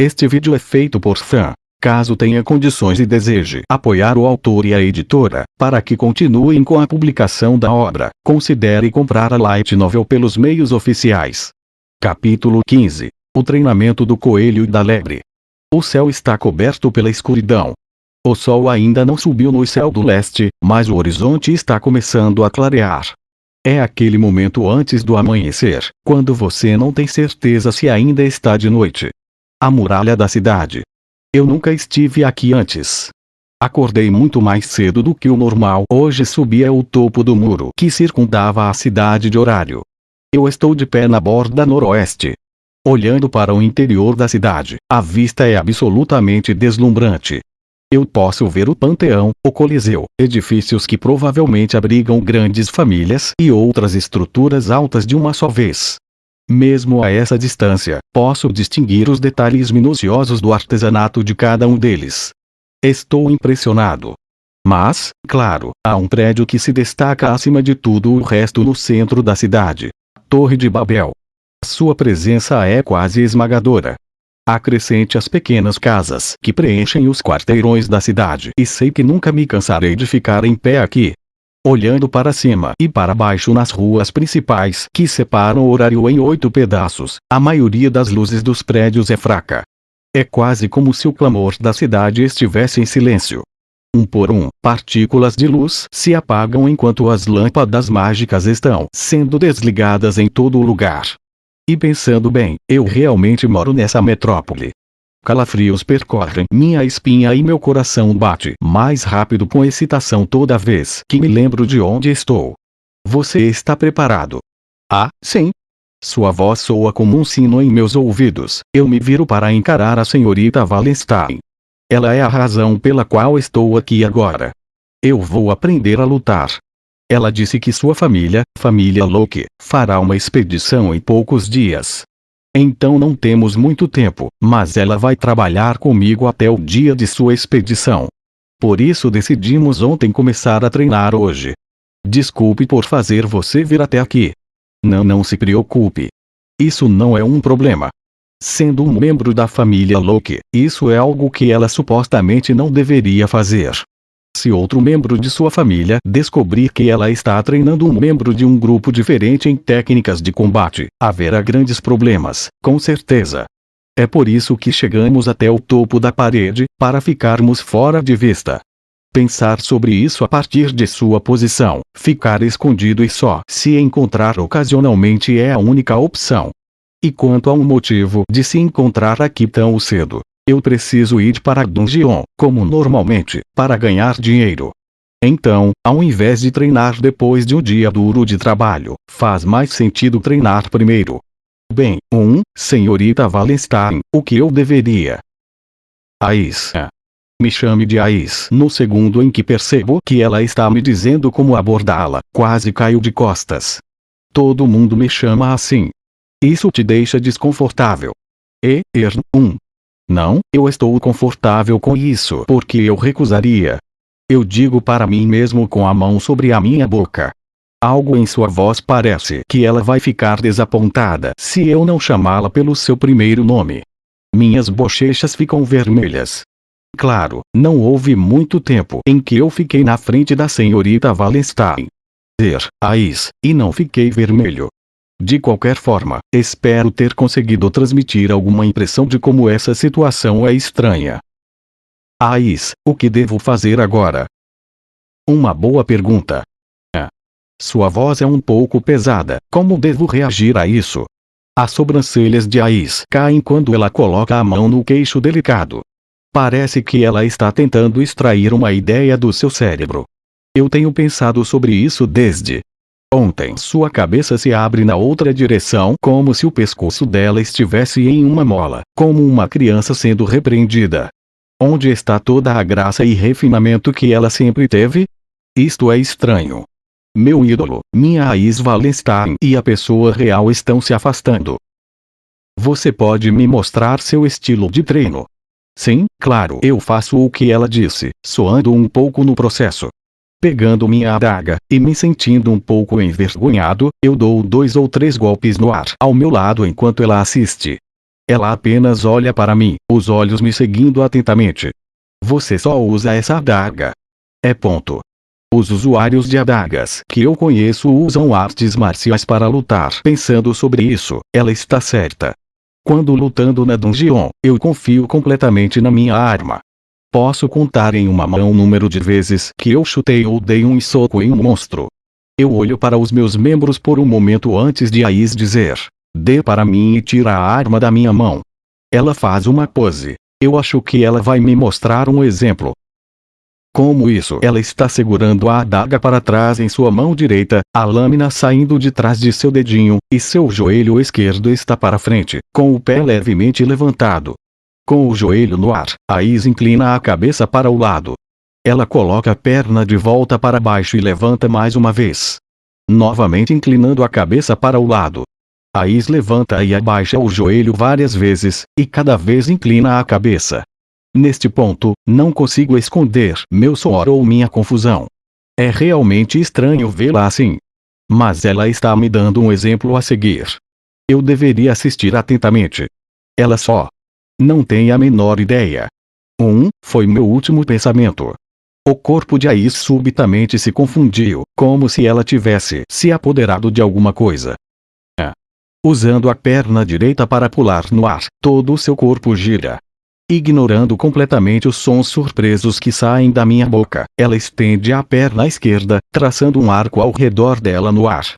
Este vídeo é feito por fã. Caso tenha condições e deseje apoiar o autor e a editora, para que continuem com a publicação da obra, considere comprar a light novel pelos meios oficiais. Capítulo 15. O treinamento do coelho e da lebre. O céu está coberto pela escuridão. O sol ainda não subiu no céu do leste, mas o horizonte está começando a clarear. É aquele momento antes do amanhecer, quando você não tem certeza se ainda está de noite. A muralha da cidade. Eu nunca estive aqui antes. Acordei muito mais cedo do que o normal. Hoje subi ao topo do muro que circundava a cidade de horário. Eu estou de pé na borda noroeste. Olhando para o interior da cidade, a vista é absolutamente deslumbrante. Eu posso ver o Panteão, o Coliseu, edifícios que provavelmente abrigam grandes famílias e outras estruturas altas de uma só vez. Mesmo a essa distância, posso distinguir os detalhes minuciosos do artesanato de cada um deles. Estou impressionado. Mas, claro, há um prédio que se destaca acima de tudo o resto no centro da cidade: a Torre de Babel. Sua presença é quase esmagadora. Acrescente as pequenas casas que preenchem os quarteirões da cidade, e sei que nunca me cansarei de ficar em pé aqui. Olhando para cima e para baixo nas ruas principais que separam o horário em 8 pedaços, a maioria das luzes dos prédios é fraca. É quase como se o clamor da cidade estivesse em silêncio. Um por um, partículas de luz se apagam enquanto as lâmpadas mágicas estão sendo desligadas em todo o lugar. E pensando bem, eu realmente moro nessa metrópole. Calafrios percorrem minha espinha e meu coração bate mais rápido com excitação toda vez que me lembro de onde estou. Você está preparado? Ah, sim. Sua voz soa como um sino em meus ouvidos. Eu me viro para encarar a senhorita Wallenstein. Ela é a razão pela qual estou aqui agora. Eu vou aprender a lutar. Ela disse que sua família Locke, fará uma expedição em poucos dias. Então não temos muito tempo, mas ela vai trabalhar comigo até o dia de sua expedição. Por isso decidimos ontem começar a treinar hoje. Desculpe por fazer você vir até aqui. Não se preocupe. Isso não é um problema. Sendo um membro da família Locke, isso é algo que ela supostamente não deveria fazer. Se outro membro de sua família descobrir que ela está treinando um membro de um grupo diferente em técnicas de combate, haverá grandes problemas, com certeza. É por isso que chegamos até o topo da parede, para ficarmos fora de vista. Pensar sobre isso a partir de sua posição, ficar escondido e só se encontrar ocasionalmente é a única opção. E quanto a um motivo de se encontrar aqui tão cedo, eu preciso ir para a dungeon, como normalmente, para ganhar dinheiro. Então, ao invés de treinar depois de um dia duro de trabalho, faz mais sentido treinar primeiro. Bem, senhorita Wallenstein, o que eu deveria? Ais. Me chame de Ais. No segundo em que percebo que ela está me dizendo como abordá-la, quase caio de costas. Todo mundo me chama assim. Isso te deixa desconfortável? Não, eu estou confortável com isso porque eu recusaria. Eu digo para mim mesmo com a mão sobre a minha boca. Algo em sua voz parece que ela vai ficar desapontada se eu não chamá-la pelo seu primeiro nome. Minhas bochechas ficam vermelhas. Claro, não houve muito tempo em que eu fiquei na frente da senhorita Wallenstein. Ais, e não fiquei vermelho. De qualquer forma, espero ter conseguido transmitir alguma impressão de como essa situação é estranha. Ais, o que devo fazer agora? Uma boa pergunta. Sua voz é um pouco pesada. Como devo reagir a isso? As sobrancelhas de Ais caem quando ela coloca a mão no queixo delicado. Parece que ela está tentando extrair uma ideia do seu cérebro. Eu tenho pensado sobre isso desde ontem. Sua cabeça se abre na outra direção como se o pescoço dela estivesse em uma mola, como uma criança sendo repreendida. Onde está toda a graça e refinamento que ela sempre teve? Isto é estranho. Meu ídolo, minha Ais Wallenstein e a pessoa real estão se afastando. Você pode me mostrar seu estilo de treino? Sim, claro. Eu faço o que ela disse, soando um pouco no processo. Pegando minha adaga, e me sentindo um pouco envergonhado, eu dou 2 ou 3 golpes no ar ao meu lado enquanto ela assiste. Ela apenas olha para mim, os olhos me seguindo atentamente. Você só usa essa adaga. É ponto. Os usuários de adagas que eu conheço usam artes marciais para lutar. Pensando sobre isso, ela está certa. Quando lutando na dungeon, eu confio completamente na minha arma. Posso contar em uma mão o número de vezes que eu chutei ou dei um soco em um monstro. Eu olho para os meus membros por um momento antes de Ais dizer: dê para mim e tira a arma da minha mão. Ela faz uma pose. Eu acho que ela vai me mostrar um exemplo. Como isso? Ela está segurando a adaga para trás em sua mão direita, a lâmina saindo de trás de seu dedinho, e seu joelho esquerdo está para frente, com o pé levemente levantado. Com o joelho no ar, Ais inclina a cabeça para o lado. Ela coloca a perna de volta para baixo e levanta mais uma vez. Novamente inclinando a cabeça para o lado. Ais levanta e abaixa o joelho várias vezes, e cada vez inclina a cabeça. Neste ponto, não consigo esconder meu suor ou minha confusão. É realmente estranho vê-la assim. Mas ela está me dando um exemplo a seguir. Eu deveria assistir atentamente. Ela só não tem a menor ideia. Foi meu último pensamento. O corpo de Ais subitamente se confundiu, como se ela tivesse se apoderado de alguma coisa. Usando a perna direita para pular no ar, todo o seu corpo gira. Ignorando completamente os sons surpresos que saem da minha boca, ela estende a perna esquerda, traçando um arco ao redor dela no ar.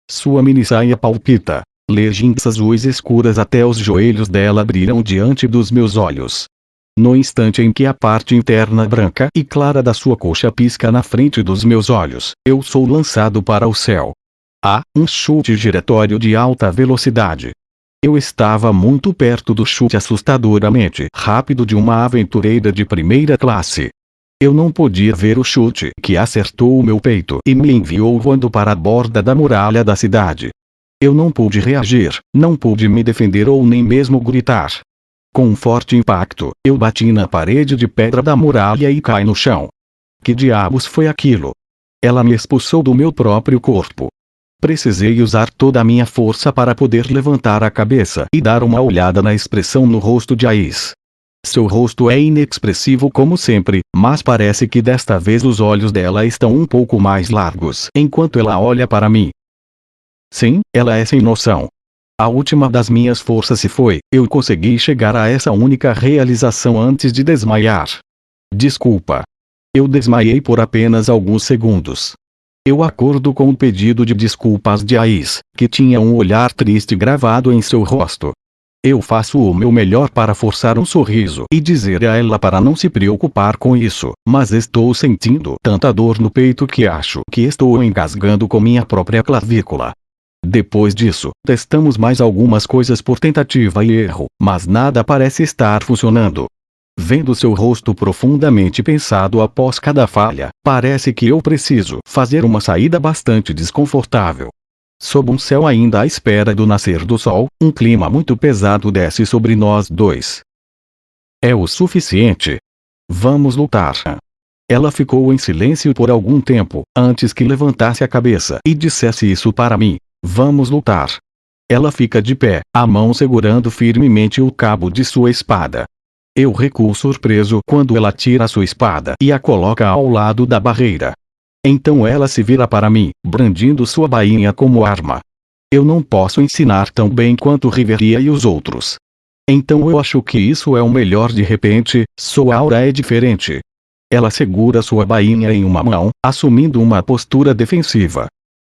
Sua minissaia palpita. Leggings azuis escuras até os joelhos dela brilham diante dos meus olhos. No instante em que a parte interna branca e clara da sua coxa pisca na frente dos meus olhos, eu sou lançado para o céu. Há um chute giratório de alta velocidade. Eu estava muito perto do chute assustadoramente rápido de uma aventureira de primeira classe. Eu não podia ver o chute que acertou o meu peito e me enviou voando para a borda da muralha da cidade. Eu não pude reagir, não pude me defender ou nem mesmo gritar. Com um forte impacto, eu bati na parede de pedra da muralha e caí no chão. Que diabos foi aquilo? Ela me expulsou do meu próprio corpo. Precisei usar toda a minha força para poder levantar a cabeça e dar uma olhada na expressão no rosto de Ais. Seu rosto é inexpressivo como sempre, mas parece que desta vez os olhos dela estão um pouco mais largos enquanto ela olha para mim. Sim, ela é sem noção. A última das minhas forças se foi, eu consegui chegar a essa única realização antes de desmaiar. Desculpa. Eu desmaiei por apenas alguns segundos. Eu acordo com o pedido de desculpas de Ais, que tinha um olhar triste gravado em seu rosto. Eu faço o meu melhor para forçar um sorriso e dizer a ela para não se preocupar com isso, mas estou sentindo tanta dor no peito que acho que estou engasgando com minha própria clavícula. Depois disso, testamos mais algumas coisas por tentativa e erro, mas nada parece estar funcionando. Vendo seu rosto profundamente pensado após cada falha, parece que eu preciso fazer uma saída bastante desconfortável. Sob um céu ainda à espera do nascer do sol, um clima muito pesado desce sobre nós dois. É o suficiente. Vamos lutar. Ela ficou em silêncio por algum tempo, antes que levantasse a cabeça e dissesse isso para mim. Vamos lutar. Ela fica de pé, a mão segurando firmemente o cabo de sua espada. Eu recuo surpreso quando ela tira sua espada e a coloca ao lado da barreira. Então ela se vira para mim, brandindo sua bainha como arma. Eu não posso ensinar tão bem quanto Riveria e os outros. Então eu acho que isso é o melhor. De repente, sua aura é diferente. Ela segura sua bainha em uma mão, assumindo uma postura defensiva.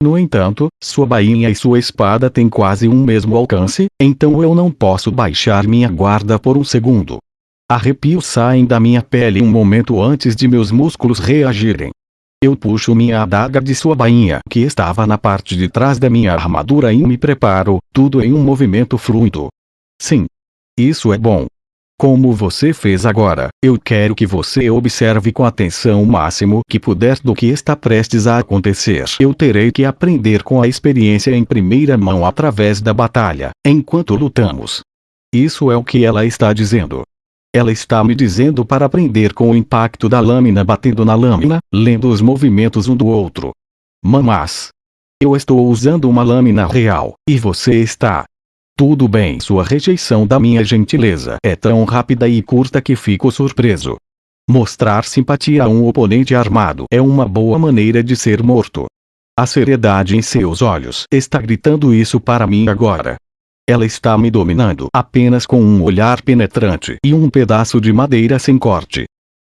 No entanto, sua bainha e sua espada têm quase um mesmo alcance, então eu não posso baixar minha guarda por um segundo. Arrepios saem da minha pele um momento antes de meus músculos reagirem. Eu puxo minha adaga de sua bainha, que estava na parte de trás da minha armadura, e me preparo, tudo em um movimento fluido. Sim. Isso é bom. Como você fez agora, eu quero que você observe com atenção o máximo que puder do que está prestes a acontecer. Eu terei que aprender com a experiência em primeira mão através da batalha, enquanto lutamos. Isso é o que ela está dizendo. Ela está me dizendo para aprender com o impacto da lâmina batendo na lâmina, lendo os movimentos um do outro. Mas eu estou usando uma lâmina real, e você está. Tudo bem. Sua rejeição da minha gentileza é tão rápida e curta que fico surpreso. Mostrar simpatia a um oponente armado é uma boa maneira de ser morto. A seriedade em seus olhos está gritando isso para mim agora. Ela está me dominando apenas com um olhar penetrante e um pedaço de madeira sem corte.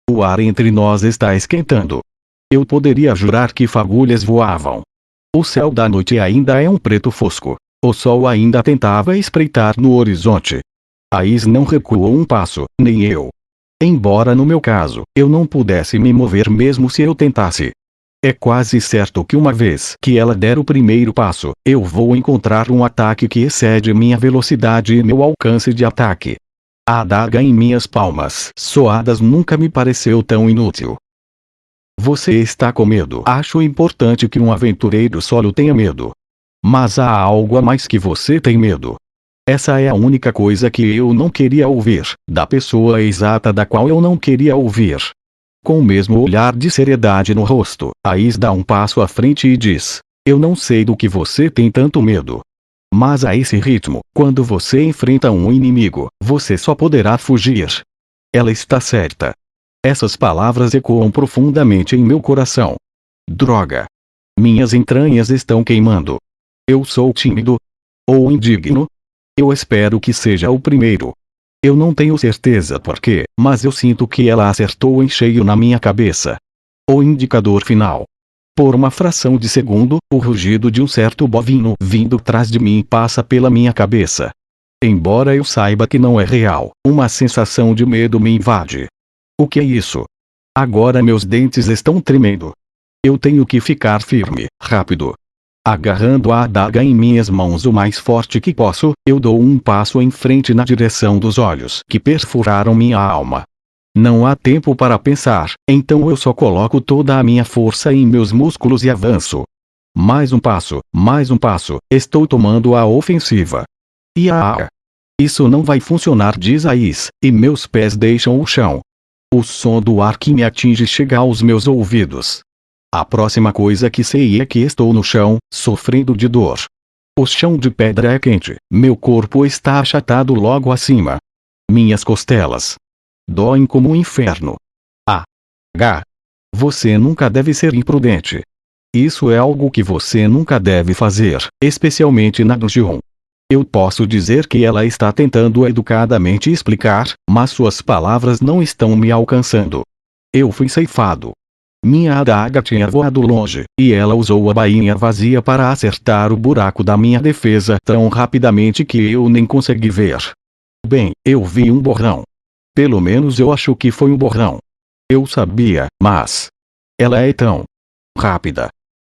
O ar entre nós está esquentando. Eu poderia jurar que fagulhas voavam. O céu da noite ainda é um preto fosco. O sol ainda tentava espreitar no horizonte. Ais não recuou um passo, nem eu. Embora no meu caso, eu não pudesse me mover mesmo se eu tentasse. É quase certo que uma vez que ela der o primeiro passo, eu vou encontrar um ataque que excede minha velocidade e meu alcance de ataque. A adaga em minhas palmas soadas nunca me pareceu tão inútil. Você está com medo. Acho importante que um aventureiro solo tenha medo. Mas há algo a mais que você tem medo. Essa é a única coisa que eu não queria ouvir, da pessoa exata da qual eu não queria ouvir. Com o mesmo olhar de seriedade no rosto, Ais dá um passo à frente e diz: eu não sei do que você tem tanto medo. Mas a esse ritmo, quando você enfrenta um inimigo, você só poderá fugir. Ela está certa. Essas palavras ecoam profundamente em meu coração. Droga! Minhas entranhas estão queimando. Eu sou tímido? Ou indigno? Eu espero que seja o primeiro. Eu não tenho certeza por quê, mas eu sinto que ela acertou em cheio na minha cabeça. O indicador final. Por uma fração de segundo, o rugido de um certo bovino vindo atrás de mim passa pela minha cabeça. Embora eu saiba que não é real, uma sensação de medo me invade. O que é isso? Agora meus dentes estão tremendo. Eu tenho que ficar firme, rápido. Agarrando a adaga em minhas mãos o mais forte que posso, eu dou um passo em frente na direção dos olhos que perfuraram minha alma. Não há tempo para pensar, então eu só coloco toda a minha força em meus músculos e avanço. Mais um passo, estou tomando a ofensiva. Isso não vai funcionar, diz Ais, e meus pés deixam o chão. O som do ar que me atinge chega aos meus ouvidos. A próxima coisa que sei é que estou no chão, sofrendo de dor. O chão de pedra é quente, meu corpo está achatado logo acima. Minhas costelas doem como um inferno. Você nunca deve ser imprudente. Isso é algo que você nunca deve fazer, especialmente na dungeon. Eu posso dizer que ela está tentando educadamente explicar, mas suas palavras não estão me alcançando. Eu fui ceifado. Minha adaga tinha voado longe, e ela usou a bainha vazia para acertar o buraco da minha defesa tão rapidamente que eu nem consegui ver. Bem, eu vi um borrão. Pelo menos eu acho que foi um borrão. Eu sabia, mas ela é tão rápida.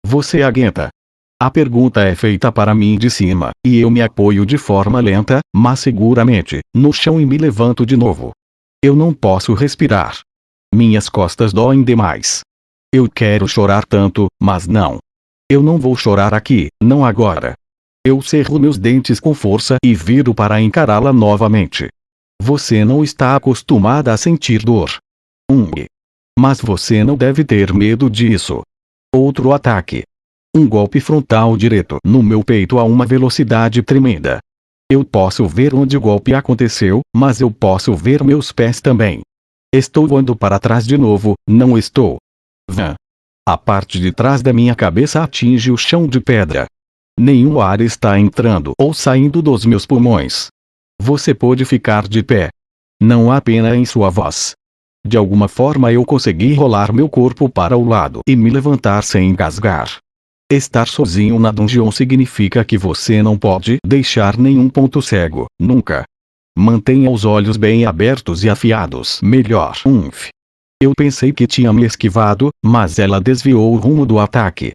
Você aguenta? A pergunta é feita para mim de cima, e eu me apoio de forma lenta, mas seguramente, no chão e me levanto de novo. Eu não posso respirar. Minhas costas doem demais. Eu quero chorar tanto, mas não. Eu não vou chorar aqui, não agora. Eu cerro meus dentes com força e viro para encará-la novamente. Você não está acostumada a sentir dor. Mas você não deve ter medo disso. Outro ataque. Um golpe frontal direto no meu peito a uma velocidade tremenda. Eu posso ver onde o golpe aconteceu, mas eu posso ver meus pés também. Estou voando para trás de novo, não estou. A parte de trás da minha cabeça atinge o chão de pedra. Nenhum ar está entrando ou saindo dos meus pulmões. Você pode ficar de pé. Não há pena em sua voz. De alguma forma eu consegui rolar meu corpo para o lado e me levantar sem engasgar. Estar sozinho na dungeon significa que você não pode deixar nenhum ponto cego, nunca. Mantenha os olhos bem abertos e afiados. Melhor. Eu pensei que tinha me esquivado, mas ela desviou o rumo do ataque.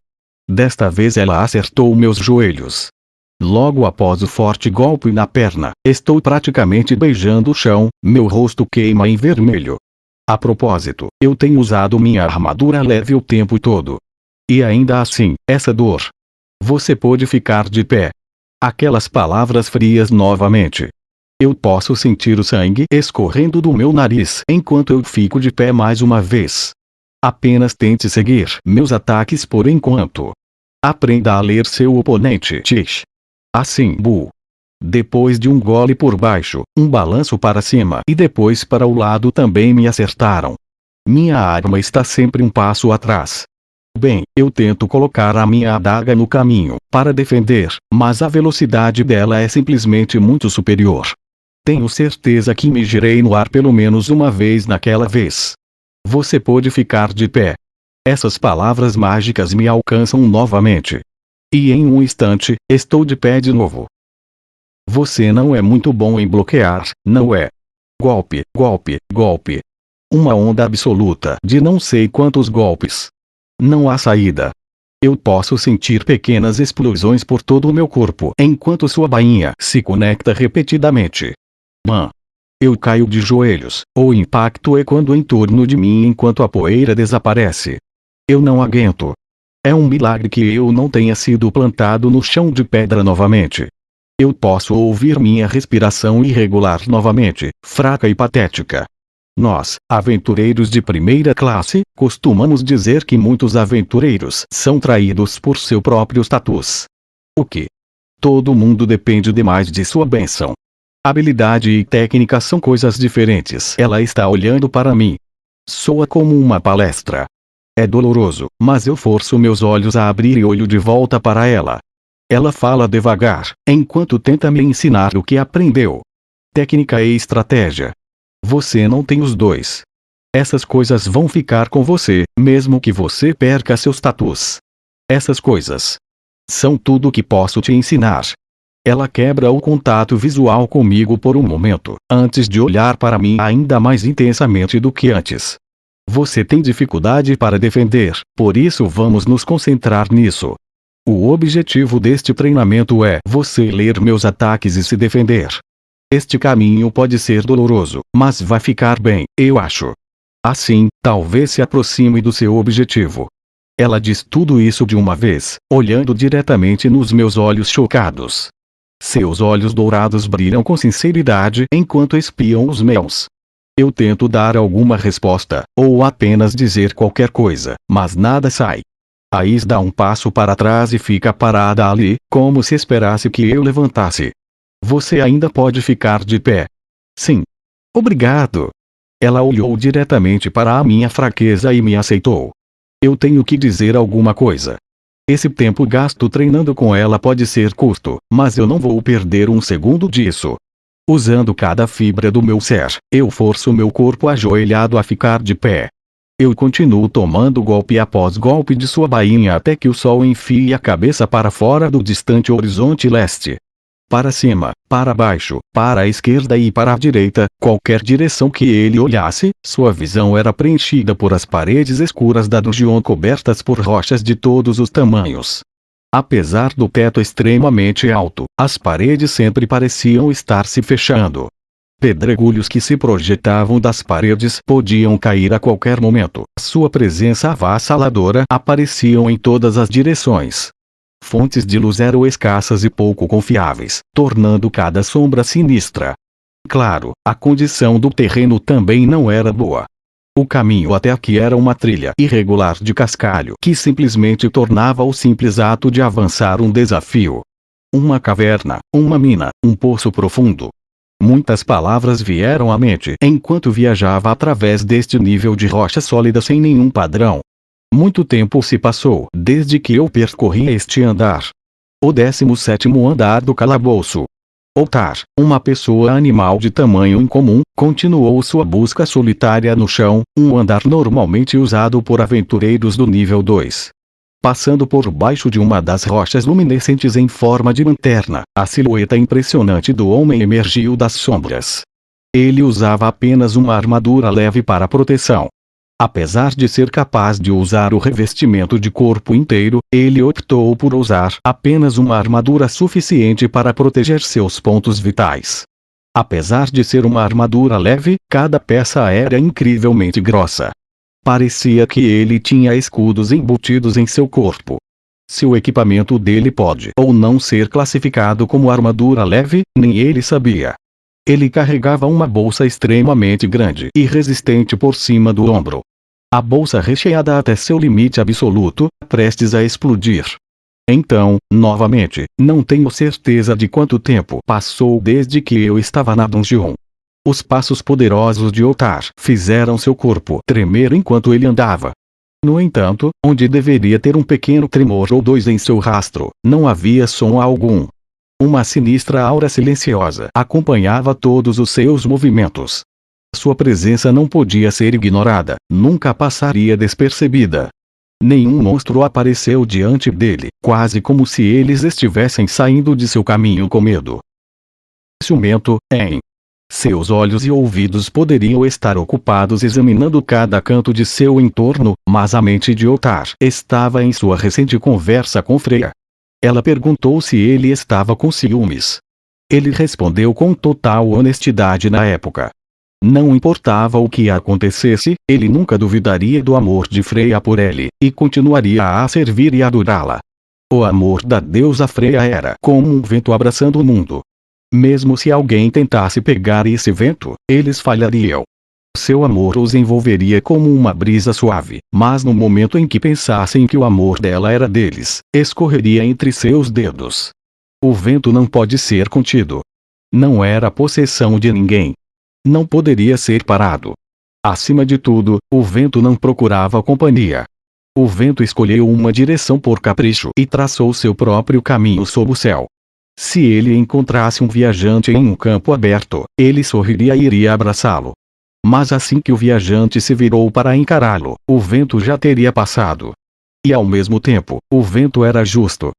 Desta vez ela acertou meus joelhos. Logo após o forte golpe na perna, estou praticamente beijando o chão, meu rosto queima em vermelho. A propósito, eu tenho usado minha armadura leve o tempo todo. E ainda assim, essa dor. Você pode ficar de pé. Aquelas palavras frias novamente. Eu posso sentir o sangue escorrendo do meu nariz enquanto eu fico de pé mais uma vez. Apenas tente seguir meus ataques por enquanto. Aprenda a ler seu oponente. Assim, Depois de um gole por baixo, um balanço para cima e depois para o lado também me acertaram. Minha arma está sempre um passo atrás. Bem, eu tento colocar a minha adaga no caminho, para defender, mas a velocidade dela é simplesmente muito superior. Tenho certeza que me girei no ar pelo menos uma vez naquela vez. Você pode ficar de pé. Essas palavras mágicas me alcançam novamente. E em um instante, estou de pé de novo. Você não é muito bom em bloquear, não é? Golpe, golpe, golpe. Uma onda absoluta de não sei quantos golpes. Não há saída. Eu posso sentir pequenas explosões por todo o meu corpo enquanto sua bainha se conecta repetidamente. Eu caio de joelhos. O impacto é quando em torno de mim enquanto a poeira desaparece. Eu não aguento. É um milagre que eu não tenha sido plantado no chão de pedra novamente. Eu posso ouvir minha respiração irregular novamente, fraca e patética. Nós, aventureiros de primeira classe, costumamos dizer que muitos aventureiros são traídos por seu próprio status. O que? Todo mundo depende demais de sua bênção. Habilidade e técnica são coisas diferentes. Ela está olhando para mim. Soa como uma palestra. É doloroso, mas eu forço meus olhos a abrir e olho de volta para ela. Ela fala devagar, enquanto tenta me ensinar o que aprendeu. Técnica e estratégia. Você não tem os dois. Essas coisas vão ficar com você, mesmo que você perca seu status. Essas coisas são tudo que posso te ensinar. Ela quebra o contato visual comigo por um momento, antes de olhar para mim ainda mais intensamente do que antes. Você tem dificuldade para defender, por isso vamos nos concentrar nisso. O objetivo deste treinamento é você ler meus ataques e se defender. Este caminho pode ser doloroso, mas vai ficar bem, eu acho. Assim, talvez se aproxime do seu objetivo. Ela diz tudo isso de uma vez, olhando diretamente nos meus olhos chocados. Seus olhos dourados brilham com sinceridade enquanto espiam os meus. Eu tento dar alguma resposta, ou apenas dizer qualquer coisa, mas nada sai. Ais dá um passo para trás e fica parada ali, como se esperasse que eu levantasse. Você ainda pode ficar de pé. Sim. Obrigado. Ela olhou diretamente para a minha fraqueza e me aceitou. Eu tenho que dizer alguma coisa. Esse tempo gasto treinando com ela pode ser curto, mas eu não vou perder um segundo disso. Usando cada fibra do meu ser, eu forço meu corpo ajoelhado a ficar de pé. Eu continuo tomando golpe após golpe de sua bainha até que o sol enfie a cabeça para fora do distante horizonte leste. Para cima, para baixo, para a esquerda e para a direita, qualquer direção que ele olhasse, sua visão era preenchida por as paredes escuras da dungeon cobertas por rochas de todos os tamanhos. Apesar do teto extremamente alto, as paredes sempre pareciam estar se fechando. Pedregulhos que se projetavam das paredes podiam cair a qualquer momento. Sua presença avassaladora apareciam em todas as direções. Fontes de luz eram escassas e pouco confiáveis, tornando cada sombra sinistra. Claro, a condição do terreno também não era boa. O caminho até aqui era uma trilha irregular de cascalho que simplesmente tornava o simples ato de avançar um desafio. Uma caverna, uma mina, um poço profundo. Muitas palavras vieram à mente enquanto viajava através deste nível de rocha sólida sem nenhum padrão. Muito tempo se passou desde que eu percorri este andar. O 17º andar do calabouço. Otar, uma pessoa animal de tamanho incomum, continuou sua busca solitária no chão, um andar normalmente usado por aventureiros do nível 2. Passando por baixo de uma das rochas luminescentes em forma de lanterna, a silhueta impressionante do homem emergiu das sombras. Ele usava apenas uma armadura leve para proteção. Apesar de ser capaz de usar o revestimento de corpo inteiro, ele optou por usar apenas uma armadura suficiente para proteger seus pontos vitais. Apesar de ser uma armadura leve, cada peça era incrivelmente grossa. Parecia que ele tinha escudos embutidos em seu corpo. Se o equipamento dele pode ou não ser classificado como armadura leve, nem ele sabia. Ele carregava uma bolsa extremamente grande e resistente por cima do ombro. A bolsa recheada até seu limite absoluto, prestes a explodir. Então, novamente, não tenho certeza de quanto tempo passou desde que eu estava na dungeon. Os passos poderosos de Otar fizeram seu corpo tremer enquanto ele andava. No entanto, onde deveria ter um pequeno tremor ou dois em seu rastro, não havia som algum. Uma sinistra aura silenciosa acompanhava todos os seus movimentos. Sua presença não podia ser ignorada, nunca passaria despercebida. Nenhum monstro apareceu diante dele, quase como se eles estivessem saindo de seu caminho com medo. Ciumento, hein? Seus olhos e ouvidos poderiam estar ocupados examinando cada canto de seu entorno, mas a mente de Otar estava em sua recente conversa com Freya. Ela perguntou se ele estava com ciúmes. Ele respondeu com total honestidade na época. Não importava o que acontecesse, ele nunca duvidaria do amor de Freya por ele, e continuaria a servir e adorá-la. O amor da deusa Freya era como um vento abraçando o mundo. Mesmo se alguém tentasse pegar esse vento, eles falhariam. Seu amor os envolveria como uma brisa suave, mas no momento em que pensassem que o amor dela era deles, escorreria entre seus dedos. O vento não pode ser contido. Não era possessão de ninguém. Não poderia ser parado. Acima de tudo, o vento não procurava companhia. O vento escolheu uma direção por capricho e traçou seu próprio caminho sob o céu. Se ele encontrasse um viajante em um campo aberto, ele sorriria e iria abraçá-lo. Mas assim que o viajante se virou para encará-lo, o vento já teria passado. E ao mesmo tempo, o vento era justo.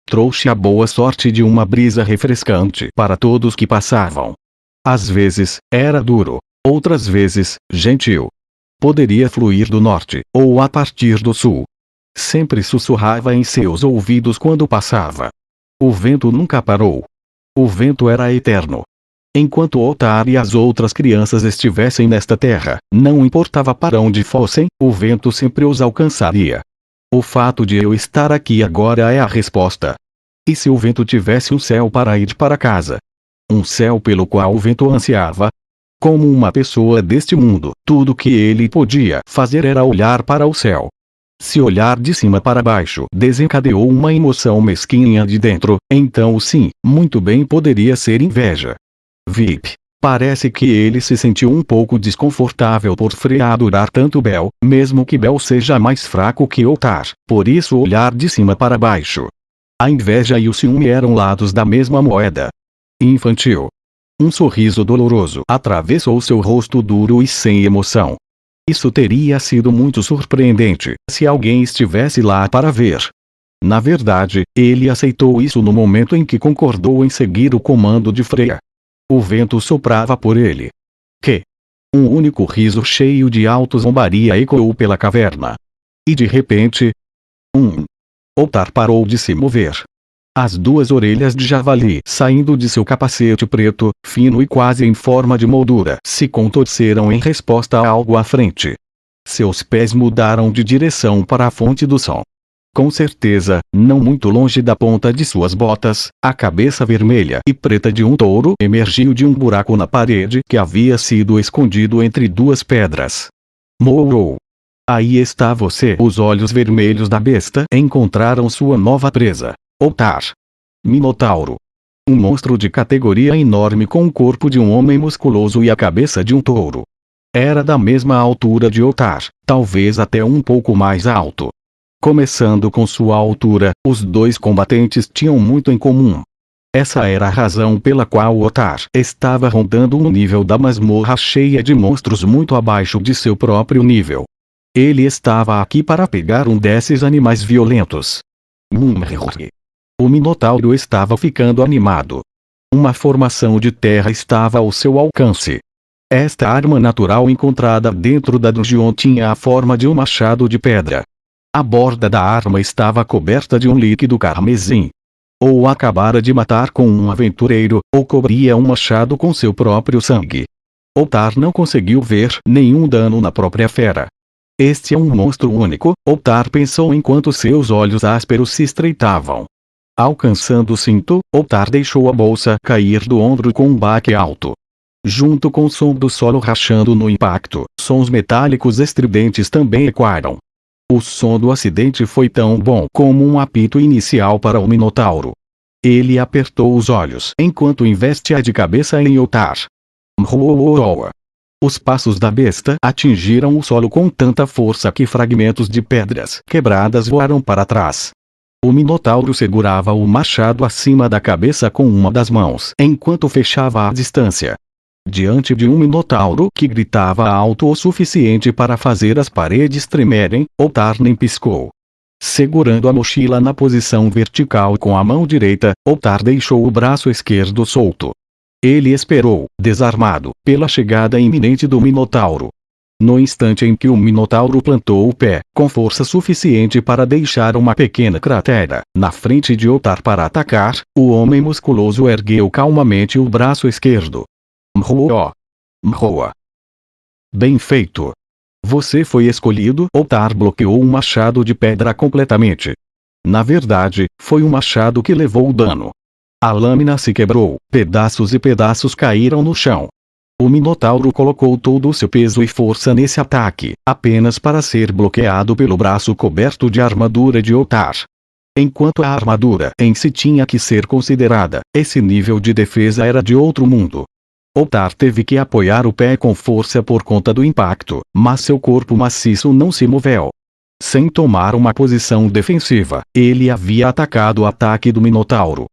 Trouxe a boa sorte de uma brisa refrescante para todos que passavam. Às vezes, era duro. Outras vezes, gentil. Poderia fluir do norte, ou a partir do sul. Sempre sussurrava em seus ouvidos quando passava. O vento nunca parou. O vento era eterno. Enquanto Otar e as outras crianças estivessem nesta terra, não importava para onde fossem, o vento sempre os alcançaria. O fato de eu estar aqui agora é a resposta. E se o vento tivesse um céu para ir para casa? Um céu pelo qual o vento ansiava? Como uma pessoa deste mundo, tudo que ele podia fazer era olhar para o céu. Se olhar de cima para baixo desencadeou uma emoção mesquinha de dentro, então sim, muito bem poderia ser inveja. VIP. Parece que ele se sentiu um pouco desconfortável por Freya adorar tanto Bel, mesmo que Bel seja mais fraco que Otar, por isso olhar de cima para baixo. A inveja e o ciúme eram lados da mesma moeda. Infantil. Um sorriso doloroso atravessou seu rosto duro e sem emoção. Isso teria sido muito surpreendente se alguém estivesse lá para ver. Na verdade, ele aceitou isso no momento em que concordou em seguir o comando de Freya. O vento soprava por ele. Que? Um único riso cheio de alto zombaria ecoou pela caverna. E de repente... Otar parou de se mover. As duas orelhas de javali saindo de seu capacete preto, fino e quase em forma de moldura, se contorceram em resposta a algo à frente. Seus pés mudaram de direção para a fonte do som. Com certeza, não muito longe da ponta de suas botas, a cabeça vermelha e preta de um touro emergiu de um buraco na parede que havia sido escondido entre duas pedras. Mourou. Aí está você. Os olhos vermelhos da besta encontraram sua nova presa. Otar. Minotauro. Um monstro de categoria enorme com o corpo de um homem musculoso e a cabeça de um touro. Era da mesma altura de Otar, talvez até um pouco mais alto. Começando com sua altura, os dois combatentes tinham muito em comum. Essa era a razão pela qual Otar estava rondando um nível da masmorra cheia de monstros muito abaixo de seu próprio nível. Ele estava aqui para pegar um desses animais violentos. O Minotauro estava ficando animado. Uma formação de terra estava ao seu alcance. Esta arma natural encontrada dentro da dungeon tinha a forma de um machado de pedra. A borda da arma estava coberta de um líquido carmesim. Ou acabara de matar com um aventureiro, ou cobria um machado com seu próprio sangue. Otar não conseguiu ver nenhum dano na própria fera. Este é um monstro único, Otar pensou enquanto seus olhos ásperos se estreitavam. Alcançando o cinto, Otar deixou a bolsa cair do ombro com um baque alto. Junto com o som do solo rachando no impacto, sons metálicos estridentes também ecoaram. O som do acidente foi tão bom como um apito inicial para o Minotauro. Ele apertou os olhos enquanto investia de cabeça em Otar. Mroa. Os passos da besta atingiram o solo com tanta força que fragmentos de pedras quebradas voaram para trás. O Minotauro segurava o machado acima da cabeça com uma das mãos enquanto fechava a distância. Diante de um Minotauro que gritava alto o suficiente para fazer as paredes tremerem, Otar nem piscou. Segurando a mochila na posição vertical com a mão direita, Otar deixou o braço esquerdo solto. Ele esperou, desarmado, pela chegada iminente do Minotauro. No instante em que o Minotauro plantou o pé, com força suficiente para deixar uma pequena cratera na frente de Otar para atacar, o homem musculoso ergueu calmamente o braço esquerdo. Mroa. Bem feito. Você foi escolhido. Otar bloqueou um machado de pedra completamente. Na verdade, foi o machado que levou o dano. A lâmina se quebrou, pedaços e pedaços caíram no chão. O Minotauro colocou todo o seu peso e força nesse ataque, apenas para ser bloqueado pelo braço coberto de armadura de Otar. Enquanto a armadura em si tinha que ser considerada, esse nível de defesa era de outro mundo. Otar teve que apoiar o pé com força por conta do impacto, mas seu corpo maciço não se moveu. Sem tomar uma posição defensiva, ele havia atacado o ataque do Minotauro.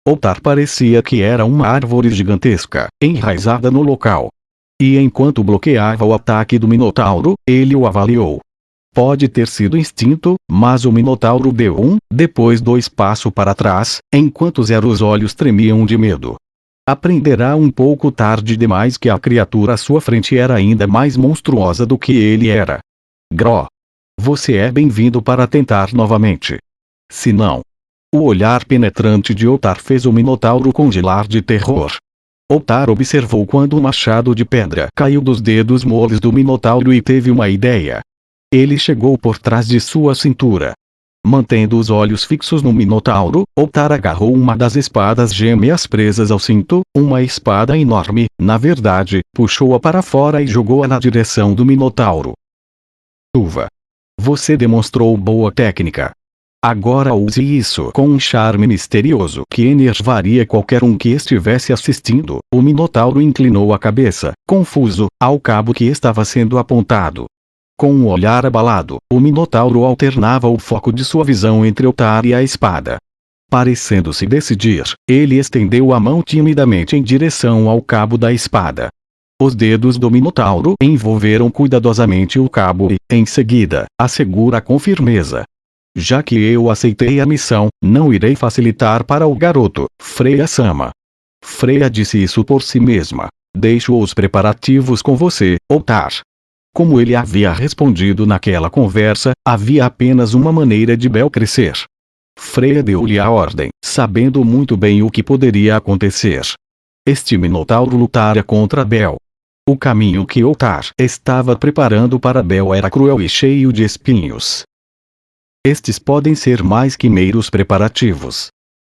Otar parecia que era uma árvore gigantesca, enraizada no local. E enquanto bloqueava o ataque do Minotauro, ele o avaliou. Pode ter sido instinto, mas o Minotauro deu depois 2 passos para trás, enquanto os olhos tremiam de medo. Aprenderá um pouco tarde demais que a criatura à sua frente era ainda mais monstruosa do que ele era. Gro. Você é bem-vindo para tentar novamente. Se não. O olhar penetrante de Otar fez o Minotauro congelar de terror. Otar observou quando o machado de pedra caiu dos dedos moles do Minotauro e teve uma ideia. Ele chegou por trás de sua cintura. Mantendo os olhos fixos no Minotauro, Otar agarrou uma das espadas gêmeas presas ao cinto, uma espada enorme, na verdade, puxou-a para fora e jogou-a na direção do Minotauro. Uva. Você demonstrou boa técnica. Agora use isso com um charme misterioso que enervaria qualquer um que estivesse assistindo. O Minotauro inclinou a cabeça, confuso, ao cabo que estava sendo apontado. Com um olhar abalado, o Minotauro alternava o foco de sua visão entre Otar e a espada. Parecendo se decidir, ele estendeu a mão timidamente em direção ao cabo da espada. Os dedos do Minotauro envolveram cuidadosamente o cabo e, em seguida, a segura com firmeza. Já que eu aceitei a missão, não irei facilitar para o garoto, Freya-sama. Freya disse isso por si mesma. Deixo os preparativos com você, Otar. Como ele havia respondido naquela conversa, havia apenas uma maneira de Bel crescer. Freya deu-lhe a ordem, sabendo muito bem o que poderia acontecer. Este Minotauro lutara contra Bel. O caminho que Otar estava preparando para Bel era cruel e cheio de espinhos. Estes podem ser mais que meros preparativos.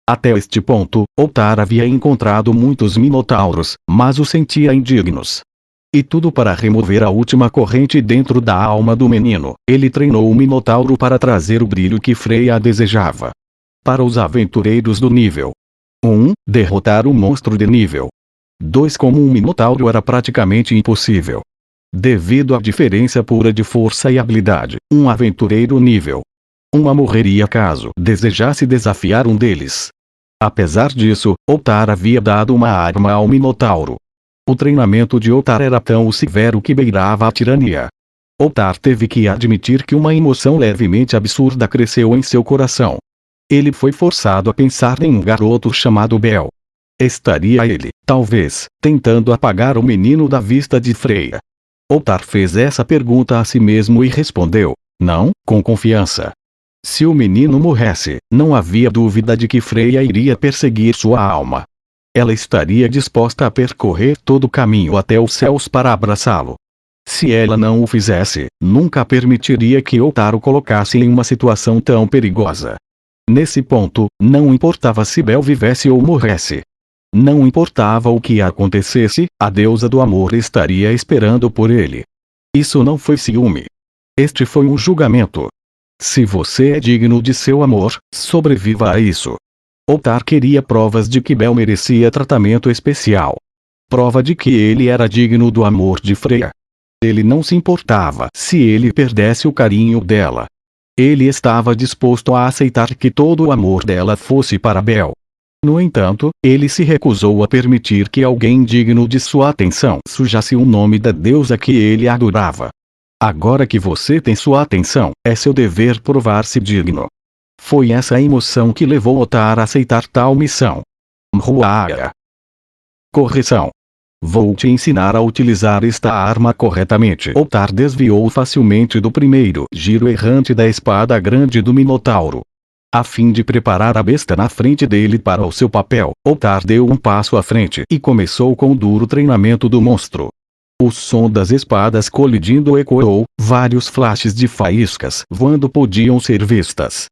Até este ponto, Otar havia encontrado muitos Minotauros, mas os sentia indignos. E tudo para remover a última corrente dentro da alma do menino. Ele treinou o Minotauro para trazer o brilho que Freya desejava. Para os aventureiros do nível 1, derrotar o monstro de nível 2 como um Minotauro era praticamente impossível. Devido à diferença pura de força e habilidade, um aventureiro nível 1 morreria caso desejasse desafiar um deles. Apesar disso, Otar havia dado uma arma ao Minotauro. O treinamento de Otar era tão severo que beirava a tirania. Otar teve que admitir que uma emoção levemente absurda cresceu em seu coração. Ele foi forçado a pensar em um garoto chamado Bel. Estaria ele, talvez, tentando apagar o menino da vista de Freya? Otar fez essa pergunta a si mesmo e respondeu, não, com confiança. Se o menino morresse, não havia dúvida de que Freya iria perseguir sua alma. Ela estaria disposta a percorrer todo o caminho até os céus para abraçá-lo. Se ela não o fizesse, nunca permitiria que Otar o colocasse em uma situação tão perigosa. Nesse ponto, não importava se Bel vivesse ou morresse. Não importava o que acontecesse, a deusa do amor estaria esperando por ele. Isso não foi ciúme. Este foi um julgamento. Se você é digno de seu amor, sobreviva a isso. Ottar queria provas de que Bel merecia tratamento especial. Prova de que ele era digno do amor de Freya. Ele não se importava se ele perdesse o carinho dela. Ele estava disposto a aceitar que todo o amor dela fosse para Bel. No entanto, ele se recusou a permitir que alguém digno de sua atenção sujasse o nome da deusa que ele adorava. Agora que você tem sua atenção, é seu dever provar-se digno. Foi essa a emoção que levou Ottar a aceitar tal missão. Mhuaga. Correção. Vou te ensinar a utilizar esta arma corretamente. Ottar desviou facilmente do primeiro giro errante da espada grande do Minotauro. A fim de preparar a besta na frente dele para o seu papel, Ottar deu um passo à frente e começou com o duro treinamento do monstro. O som das espadas colidindo ecoou, vários flashes de faíscas voando podiam ser vistas.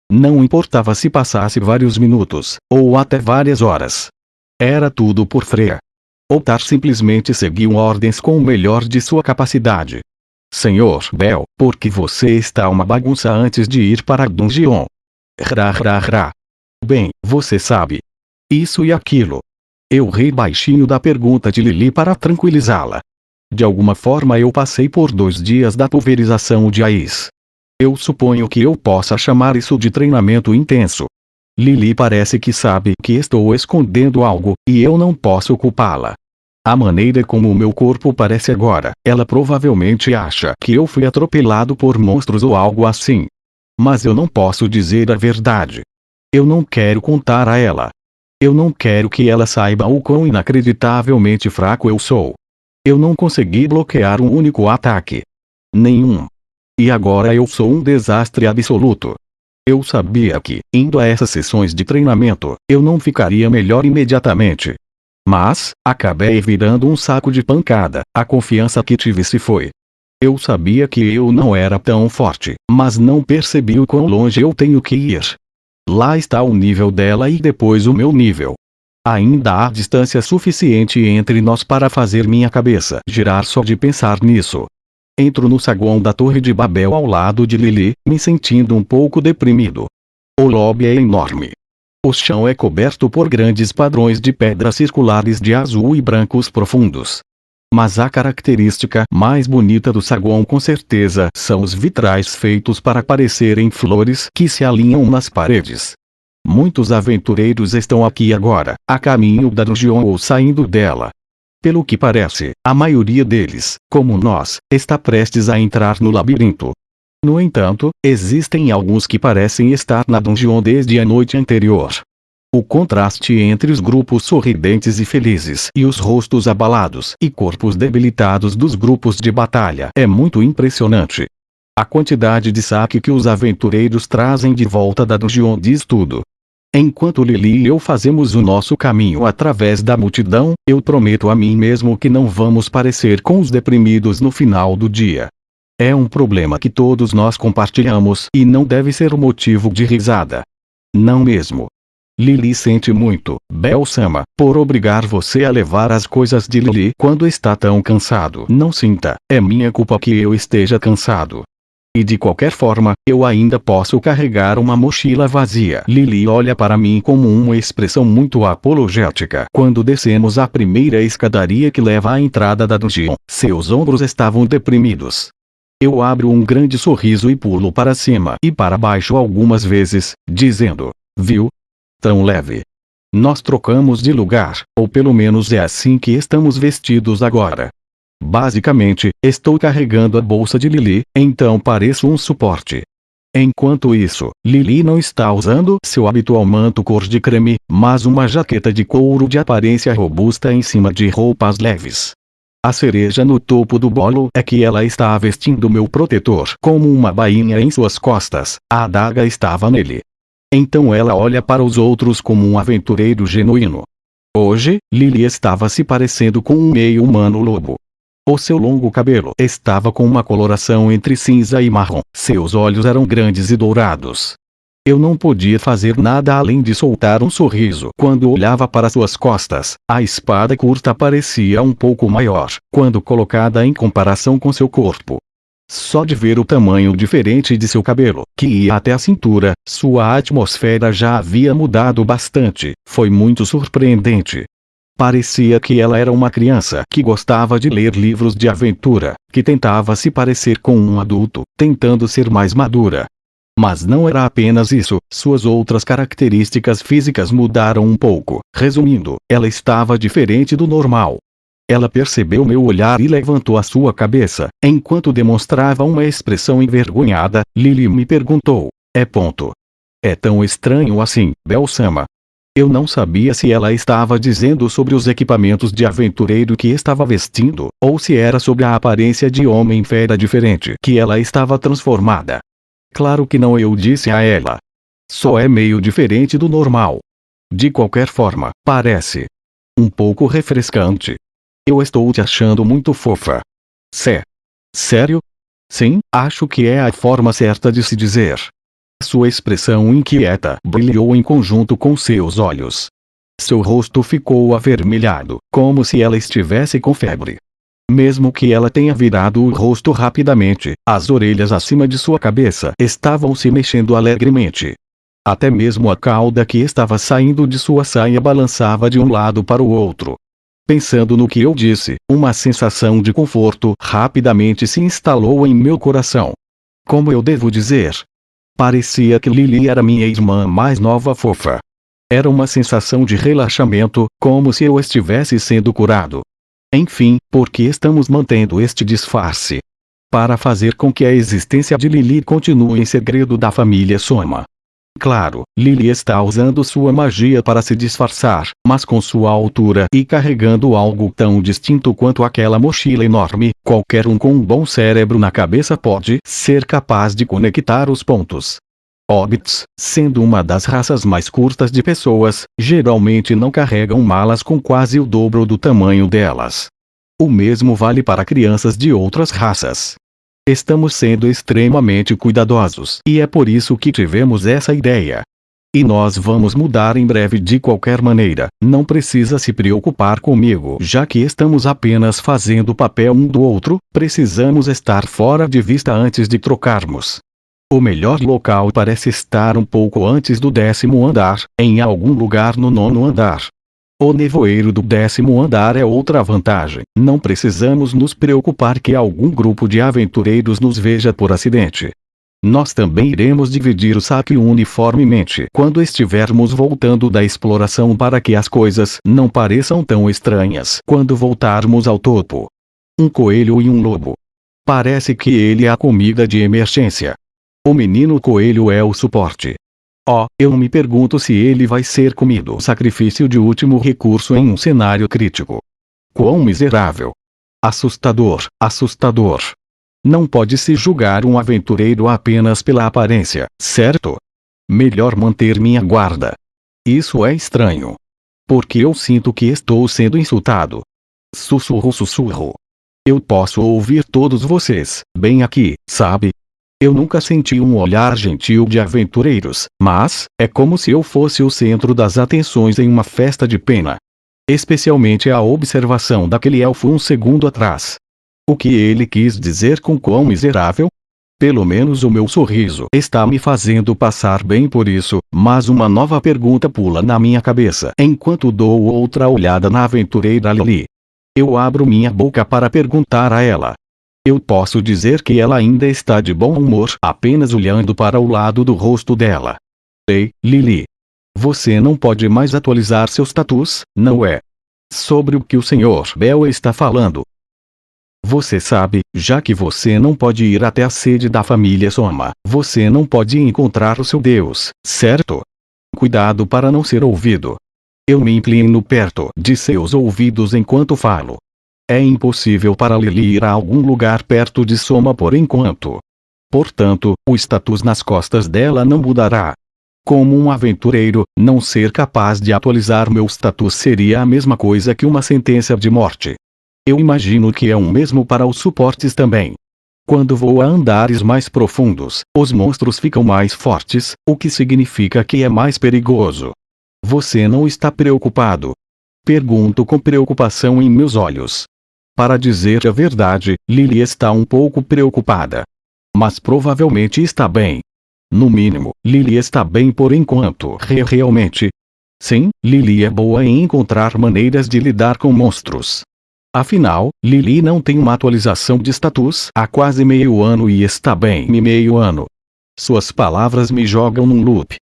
Não importava se passasse vários minutos, ou até várias horas. Era tudo por Freya. Ottar simplesmente seguiu ordens com o melhor de sua capacidade. Senhor Bel, por que você está uma bagunça antes de ir para a dungeon? Rá. Bem, você sabe. Isso e aquilo. Eu ri baixinho da pergunta de Lily para tranquilizá-la. De alguma forma eu passei por 2 dias da pulverização de Ais. Eu suponho que eu possa chamar isso de treinamento intenso. Lily parece que sabe que estou escondendo algo, e eu não posso culpá-la. A maneira como o meu corpo parece agora, ela provavelmente acha que eu fui atropelado por monstros ou algo assim. Mas eu não posso dizer a verdade. Eu não quero contar a ela. Eu não quero que ela saiba o quão inacreditavelmente fraco eu sou. Eu não consegui bloquear um único ataque. Nenhum. E agora eu sou um desastre absoluto. Eu sabia que, indo a essas sessões de treinamento, eu não ficaria melhor imediatamente. Mas, acabei virando um saco de pancada, a confiança que tive se foi. Eu sabia que eu não era tão forte, mas não percebi o quão longe eu tenho que ir. Lá está o nível dela e depois o meu nível. Ainda há distância suficiente entre nós para fazer minha cabeça girar só de pensar nisso. Entro no saguão da Torre de Babel ao lado de Lily, me sentindo um pouco deprimido. O lobby é enorme. O chão é coberto por grandes padrões de pedras circulares de azul e brancos profundos. Mas a característica mais bonita do saguão com certeza são os vitrais feitos para parecerem flores que se alinham nas paredes. Muitos aventureiros estão aqui agora, a caminho da dungeon ou saindo dela. Pelo que parece, a maioria deles, como nós, está prestes a entrar no labirinto. No entanto, existem alguns que parecem estar na dungeon desde a noite anterior. O contraste entre os grupos sorridentes e felizes e os rostos abalados e corpos debilitados dos grupos de batalha é muito impressionante. A quantidade de saque que os aventureiros trazem de volta da dungeon diz tudo. Enquanto Lily e eu fazemos o nosso caminho através da multidão, eu prometo a mim mesmo que não vamos parecer com os deprimidos no final do dia. É um problema que todos nós compartilhamos e não deve ser o motivo de risada. Não mesmo. Lily sente muito, Bel-sama, por obrigar você a levar as coisas de Lily quando está tão cansado. Não sinta, é minha culpa que eu esteja cansado. E de qualquer forma, eu ainda posso carregar uma mochila vazia. Lily olha para mim com uma expressão muito apologética. Quando descemos a primeira escadaria que leva à entrada da dungeon, seus ombros estavam deprimidos. Eu abro um grande sorriso e pulo para cima e para baixo algumas vezes, dizendo: viu? Tão leve. Nós trocamos de lugar, ou pelo menos é assim que estamos vestidos agora. Basicamente, estou carregando a bolsa de Lily, então pareço um suporte. Enquanto isso, Lily não está usando seu habitual manto cor de creme, mas uma jaqueta de couro de aparência robusta em cima de roupas leves. A cereja no topo do bolo é que ela está vestindo meu protetor como uma bainha em suas costas, a adaga estava nele. Então ela olha para os outros como um aventureiro genuíno. Hoje, Lily estava se parecendo com um meio-humano lobo. O seu longo cabelo estava com uma coloração entre cinza e marrom. Seus olhos eram grandes e dourados. Eu não podia fazer nada além de soltar um sorriso quando olhava para suas costas. A espada curta parecia um pouco maior, quando colocada em comparação com seu corpo. Só de ver o tamanho diferente de seu cabelo, que ia até a cintura, sua atmosfera já havia mudado bastante, foi muito surpreendente. Parecia que ela era uma criança que gostava de ler livros de aventura, que tentava se parecer com um adulto, tentando ser mais madura. Mas não era apenas isso, suas outras características físicas mudaram um pouco. Resumindo, ela estava diferente do normal. Ela percebeu meu olhar e levantou a sua cabeça. Enquanto demonstrava uma expressão envergonhada, Lily me perguntou: É tão estranho assim, Bel-sama? Eu não sabia se ela estava dizendo sobre os equipamentos de aventureiro que estava vestindo, ou se era sobre a aparência de homem-fera diferente que ela estava transformada. Claro que não, eu disse a ela. Só é meio diferente do normal. De qualquer forma, parece um pouco refrescante. Eu estou te achando muito fofa. Sério? Sim, acho que é a forma certa de se dizer. Sua expressão inquieta brilhou em conjunto com seus olhos. Seu rosto ficou avermelhado, como se ela estivesse com febre. Mesmo que ela tenha virado o rosto rapidamente, as orelhas acima de sua cabeça estavam se mexendo alegremente. Até mesmo a cauda que estava saindo de sua saia balançava de um lado para o outro. Pensando no que eu disse, uma sensação de conforto rapidamente se instalou em meu coração. Como eu devo dizer? Parecia que Lily era minha irmã mais nova fofa. Era uma sensação de relaxamento, como se eu estivesse sendo curado. Enfim, por que estamos mantendo este disfarce? Para fazer com que a existência de Lily continue em segredo da família Soma. Claro, Lily está usando sua magia para se disfarçar, mas com sua altura e carregando algo tão distinto quanto aquela mochila enorme, qualquer um com um bom cérebro na cabeça pode ser capaz de conectar os pontos. Hobbits, sendo uma das raças mais curtas de pessoas, geralmente não carregam malas com quase o dobro do tamanho delas. O mesmo vale para crianças de outras raças. Estamos sendo extremamente cuidadosos, e é por isso que tivemos essa ideia. E nós vamos mudar em breve de qualquer maneira, não precisa se preocupar comigo. Já que estamos apenas fazendo o papel um do outro, precisamos estar fora de vista antes de trocarmos. O melhor local parece estar um pouco antes do 10º andar, em algum lugar no 9º andar. O nevoeiro do 10º andar é outra vantagem. Não precisamos nos preocupar que algum grupo de aventureiros nos veja por acidente. Nós também iremos dividir o saque uniformemente quando estivermos voltando da exploração para que as coisas não pareçam tão estranhas quando voltarmos ao topo. Um coelho e um lobo. Parece que ele é a comida de emergência. O menino coelho é o suporte. Eu me pergunto se ele vai ser comido. Sacrifício de último recurso em um cenário crítico. Quão miserável. Assustador, assustador. Não pode-se julgar um aventureiro apenas pela aparência, certo? Melhor manter minha guarda. Isso é estranho. Porque eu sinto que estou sendo insultado. Sussurro. Eu posso ouvir todos vocês, bem aqui, sabe? Eu nunca senti um olhar gentil de aventureiros, mas é como se eu fosse o centro das atenções em uma festa de pena. Especialmente a observação daquele elfo um segundo atrás. O que ele quis dizer com quão miserável? Pelo menos o meu sorriso está me fazendo passar bem por isso, mas uma nova pergunta pula na minha cabeça enquanto dou outra olhada na aventureira Lily. Eu abro minha boca para perguntar a ela. Eu posso dizer que ela ainda está de bom humor apenas olhando para o lado do rosto dela. Ei, Lily. Você não pode mais atualizar seus tatus, não é? Sobre o que o Sr. Bell está falando. Você sabe, já que você não pode ir até a sede da família Soma, você não pode encontrar o seu Deus, certo? Cuidado para não ser ouvido. Eu me inclino perto de seus ouvidos enquanto falo. É impossível para Lily ir a algum lugar perto de Soma por enquanto. Portanto, o status nas costas dela não mudará. Como um aventureiro, não ser capaz de atualizar meu status seria a mesma coisa que uma sentença de morte. Eu imagino que é o mesmo para os suportes também. Quando vou a andares mais profundos, os monstros ficam mais fortes, o que significa que é mais perigoso. Você não está preocupado? Pergunto com preocupação em meus olhos. Para dizer a verdade, Lily está um pouco preocupada. Mas provavelmente está bem. No mínimo, Lily está bem por enquanto. Realmente. Sim, Lily é boa em encontrar maneiras de lidar com monstros. Afinal, Lily não tem uma atualização de status há quase meio ano e está bem meio ano. Suas palavras me jogam num loop.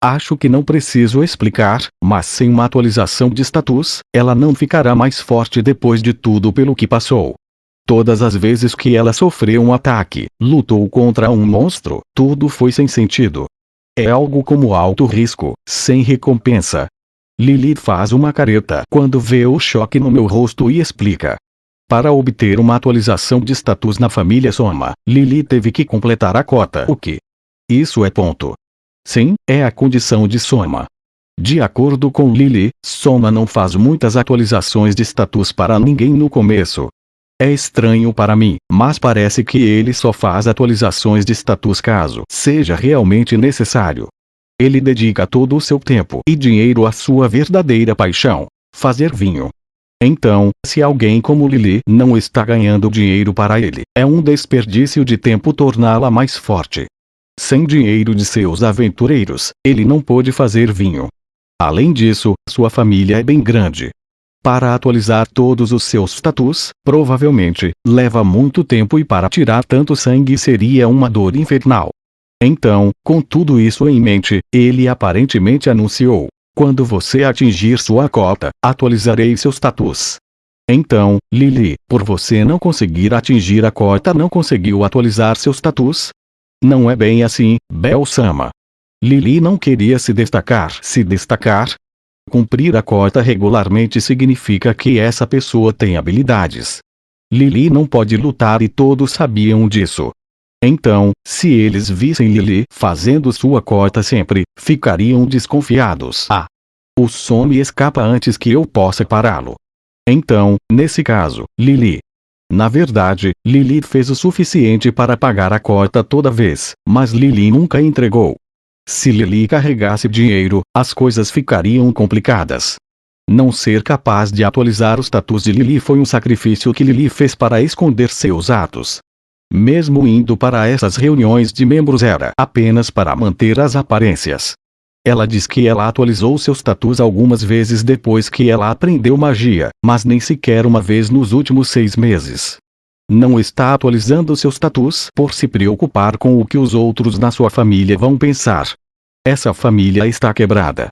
Acho que não preciso explicar, mas sem uma atualização de status, ela não ficará mais forte depois de tudo pelo que passou. Todas as vezes que ela sofreu um ataque, lutou contra um monstro, tudo foi sem sentido. É algo como alto risco, sem recompensa. Lily faz uma careta quando vê o choque no meu rosto e explica. Para obter uma atualização de status na família Soma, Lily teve que completar a cota. O que? Isso é ponto. Sim, é a condição de Soma. De acordo com Lily, Soma não faz muitas atualizações de status para ninguém no começo. É estranho para mim, mas parece que ele só faz atualizações de status caso seja realmente necessário. Ele dedica todo o seu tempo e dinheiro à sua verdadeira paixão, fazer vinho. Então, se alguém como Lily não está ganhando dinheiro para ele, é um desperdício de tempo torná-la mais forte. Sem dinheiro de seus aventureiros, ele não pôde fazer vinho. Além disso, sua família é bem grande. Para atualizar todos os seus status, provavelmente, leva muito tempo e para tirar tanto sangue seria uma dor infernal. Então, com tudo isso em mente, ele aparentemente anunciou: quando você atingir sua cota, atualizarei seu status. Então, Lily, por você não conseguir atingir a cota, não conseguiu atualizar seu status? Não é bem assim, Bel-sama. Lily não queria se destacar. Cumprir a cota regularmente significa que essa pessoa tem habilidades. Lily não pode lutar e todos sabiam disso. Então, se eles vissem Lily fazendo sua cota sempre, ficariam desconfiados. O Some escapa antes que eu possa pará-lo. Então, nesse caso, Lily. Na verdade, Lily fez o suficiente para pagar a cota toda vez, mas Lily nunca entregou. Se Lily carregasse dinheiro, as coisas ficariam complicadas. Não ser capaz de atualizar o status de Lily foi um sacrifício que Lily fez para esconder seus atos. Mesmo indo para essas reuniões de membros era apenas para manter as aparências. Ela diz que ela atualizou seu status algumas vezes depois que ela aprendeu magia, mas nem sequer uma vez nos últimos 6 meses. Não está atualizando seu status por se preocupar com o que os outros na sua família vão pensar. Essa família está quebrada.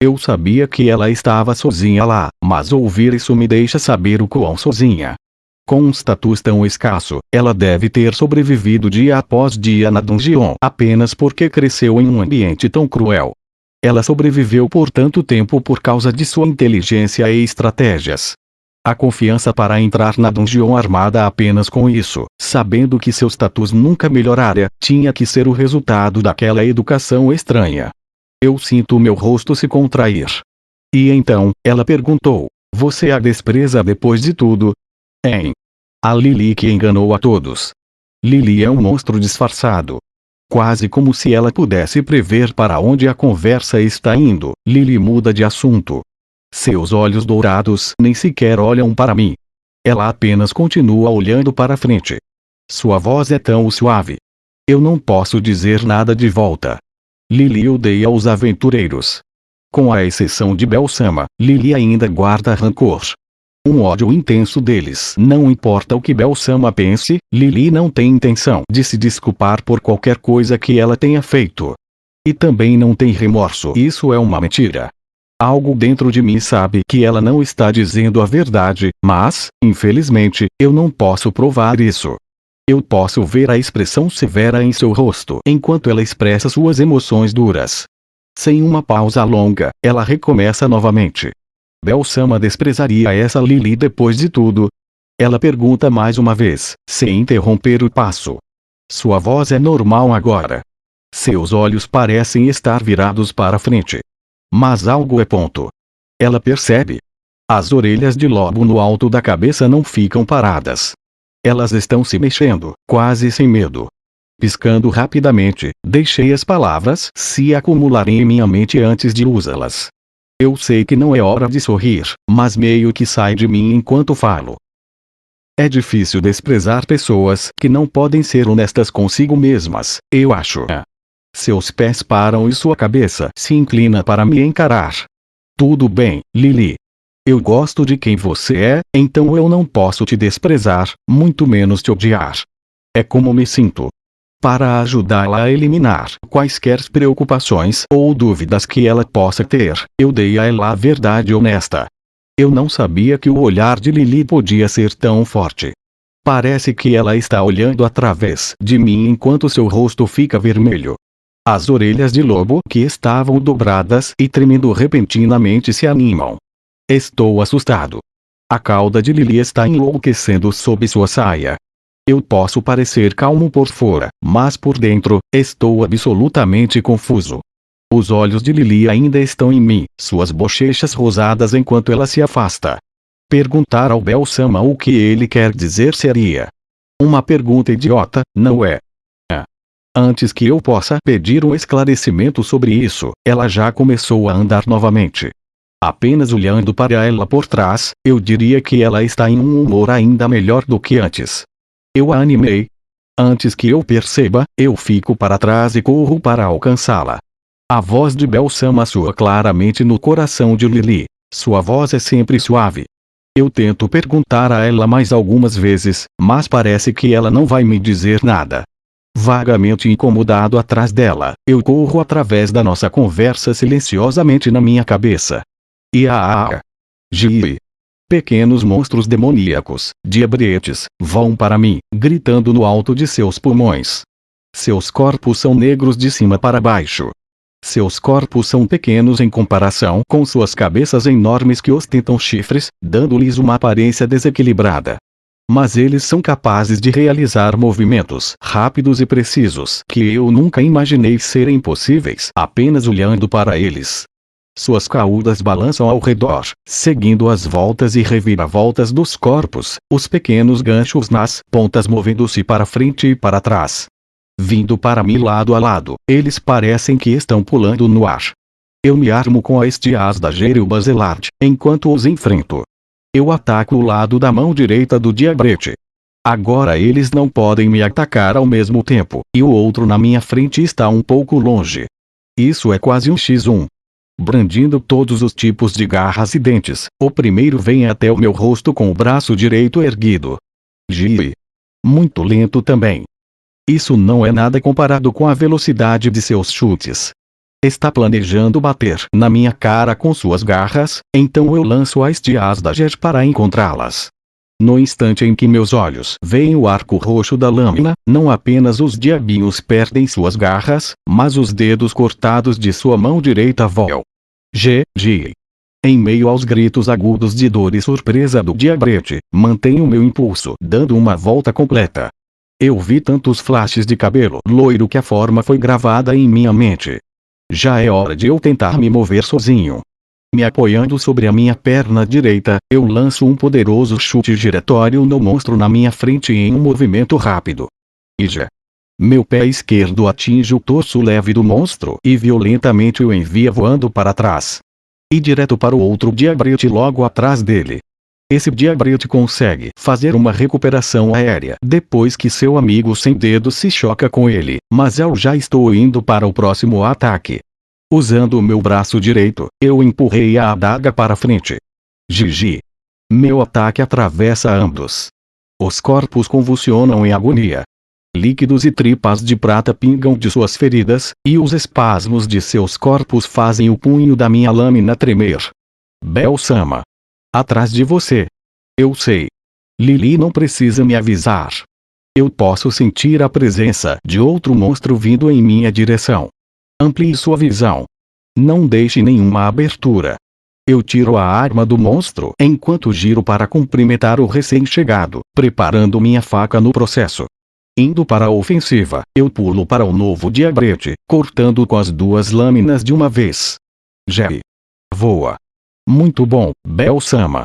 Eu sabia que ela estava sozinha lá, mas ouvir isso me deixa saber o quão sozinha. Com um status tão escasso, ela deve ter sobrevivido dia após dia na dungeon apenas porque cresceu em um ambiente tão cruel. Ela sobreviveu por tanto tempo por causa de sua inteligência e estratégias. A confiança para entrar na dungeon armada apenas com isso, sabendo que seu status nunca melhoraria, tinha que ser o resultado daquela educação estranha. Eu sinto meu rosto se contrair. E então, ela perguntou: você a despreza depois de tudo? Hein? A Lily que enganou a todos. Lily é um monstro disfarçado. Quase como se ela pudesse prever para onde a conversa está indo, Lily muda de assunto. Seus olhos dourados nem sequer olham para mim. Ela apenas continua olhando para frente. Sua voz é tão suave. Eu não posso dizer nada de volta. Lily odeia os aventureiros. Com a exceção de Bel-sama, Lily ainda guarda rancor. Um ódio intenso deles. Não importa o que Bel-sama pense, Lily não tem intenção de se desculpar por qualquer coisa que ela tenha feito. E também não tem remorso. Isso é uma mentira. Algo dentro de mim sabe que ela não está dizendo a verdade, mas, infelizmente, eu não posso provar isso. Eu posso ver a expressão severa em seu rosto enquanto ela expressa suas emoções duras. Sem uma pausa longa, ela recomeça novamente. Bel-sama desprezaria essa Lily depois de tudo? Ela pergunta mais uma vez, sem interromper o passo. Sua voz é normal agora. Seus olhos parecem estar virados para frente. Mas algo é ponto. Ela percebe. As orelhas de lobo no alto da cabeça não ficam paradas. Elas estão se mexendo, quase sem medo. Piscando rapidamente, deixei as palavras se acumularem em minha mente antes de usá-las. Eu sei que não é hora de sorrir, mas meio que sai de mim enquanto falo. É difícil desprezar pessoas que não podem ser honestas consigo mesmas, eu acho. Seus pés param e sua cabeça se inclina para me encarar. Tudo bem, Lily. Eu gosto de quem você é, então eu não posso te desprezar, muito menos te odiar. É como me sinto. Para ajudá-la a eliminar quaisquer preocupações ou dúvidas que ela possa ter, eu dei a ela a verdade honesta. Eu não sabia que o olhar de Lily podia ser tão forte. Parece que ela está olhando através de mim enquanto seu rosto fica vermelho. As orelhas de lobo que estavam dobradas e tremendo repentinamente se animam. Estou assustado. A cauda de Lily está enlouquecendo sob sua saia. Eu posso parecer calmo por fora, mas por dentro, estou absolutamente confuso. Os olhos de Lily ainda estão em mim, suas bochechas rosadas enquanto ela se afasta. Perguntar ao Bel-sama o que ele quer dizer seria uma pergunta idiota, não é? Antes que eu possa pedir um esclarecimento sobre isso, ela já começou a andar novamente. Apenas olhando para ela por trás, eu diria que ela está em um humor ainda melhor do que antes. Eu a animei. Antes que eu perceba, eu fico para trás e corro para alcançá-la. A voz de Bel-sama soa claramente no coração de Lily. Sua voz é sempre suave. Eu tento perguntar a ela mais algumas vezes, mas parece que ela não vai me dizer nada. Vagamente incomodado atrás dela, eu corro através da nossa conversa silenciosamente na minha cabeça. Gi. Pequenos monstros demoníacos, diabretes, vão para mim, gritando no alto de seus pulmões. Seus corpos são negros de cima para baixo. Seus corpos são pequenos em comparação com suas cabeças enormes que ostentam chifres, dando-lhes uma aparência desequilibrada. Mas eles são capazes de realizar movimentos rápidos e precisos que eu nunca imaginei serem possíveis apenas olhando para eles. Suas caudas balançam ao redor, seguindo as voltas e reviravoltas dos corpos, os pequenos ganchos nas pontas movendo-se para frente e para trás. Vindo para mim lado a lado, eles parecem que estão pulando no ar. Eu me armo com a estias da Geril Bazelard, enquanto os enfrento. Eu ataco o lado da mão direita do diabrete. Agora eles não podem me atacar ao mesmo tempo, e o outro na minha frente está um pouco longe. Isso é quase um X1. Brandindo todos os tipos de garras e dentes, o primeiro vem até o meu rosto com o braço direito erguido. Gi. Muito lento também. Isso não é nada comparado com a velocidade de seus chutes. Está planejando bater na minha cara com suas garras, então eu lanço a estias da Ger para encontrá-las. No instante em que meus olhos veem o arco roxo da lâmina, não apenas os diabinhos perdem suas garras, mas os dedos cortados de sua mão direita voam. Gi. Em meio aos gritos agudos de dor e surpresa do diabrete, mantenho meu impulso, dando uma volta completa. Eu vi tantos flashes de cabelo loiro que a forma foi gravada em minha mente. Já é hora de eu tentar me mover sozinho. Me apoiando sobre a minha perna direita, eu lanço um poderoso chute giratório no monstro na minha frente em um movimento rápido. Meu pé esquerdo atinge o torso leve do monstro e violentamente o envia voando para trás. E direto para o outro diabrete logo atrás dele. Esse diabrete consegue fazer uma recuperação aérea depois que seu amigo sem dedos se choca com ele, mas eu já estou indo para o próximo ataque. Usando o meu braço direito, eu empurrei a adaga para frente. Gigi. Meu ataque atravessa ambos. Os corpos convulsionam em agonia. Líquidos e tripas de prata pingam de suas feridas, e os espasmos de seus corpos fazem o punho da minha lâmina tremer. Bel-sama. Atrás de você. Eu sei. Lily não precisa me avisar. Eu posso sentir a presença de outro monstro vindo em minha direção. Amplie sua visão. Não deixe nenhuma abertura. Eu tiro a arma do monstro enquanto giro para cumprimentar o recém-chegado, preparando minha faca no processo. Indo para a ofensiva, eu pulo para o novo diabrete, cortando com as duas lâminas de uma vez. Jerry. Voa. Muito bom, Bel-sama.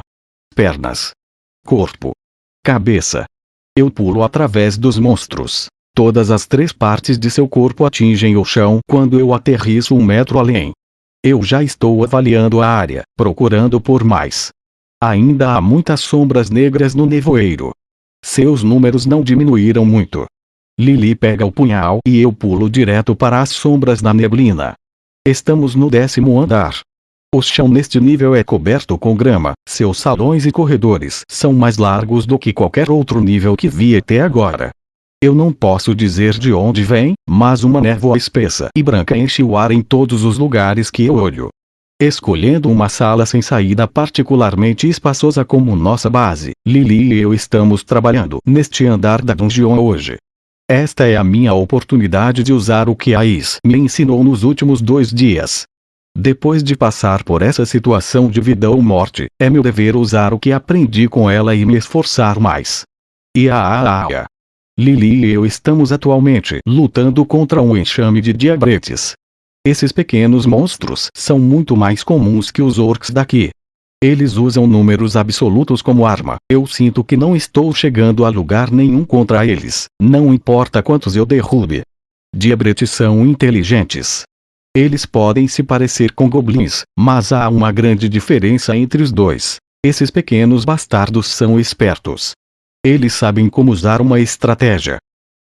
Pernas. Corpo. Cabeça. Eu pulo através dos monstros. Todas as 3 partes de seu corpo atingem o chão quando eu aterriço 1 metro além. Eu já estou avaliando a área, procurando por mais. Ainda há muitas sombras negras no nevoeiro. Seus números não diminuíram muito. Lily pega o punhal e eu pulo direto para as sombras da neblina. Estamos no 10º andar. O chão neste nível é coberto com grama, seus salões e corredores são mais largos do que qualquer outro nível que vi até agora. Eu não posso dizer de onde vem, mas uma névoa espessa e branca enche o ar em todos os lugares que eu olho. Escolhendo uma sala sem saída particularmente espaçosa como nossa base, Lily e eu estamos trabalhando neste andar da dungeon hoje. Esta é a minha oportunidade de usar o que a Is me ensinou nos últimos 2 dias. Depois de passar por essa situação de vida ou morte, é meu dever usar o que aprendi com ela e me esforçar mais. Lily e eu estamos atualmente lutando contra um enxame de diabretes. Esses pequenos monstros são muito mais comuns que os orcs daqui. Eles usam números absolutos como arma. Eu sinto que não estou chegando a lugar nenhum contra eles, não importa quantos eu derrube. Diabretes são inteligentes. Eles podem se parecer com goblins, mas há uma grande diferença entre os dois. Esses pequenos bastardos são espertos. Eles sabem como usar uma estratégia.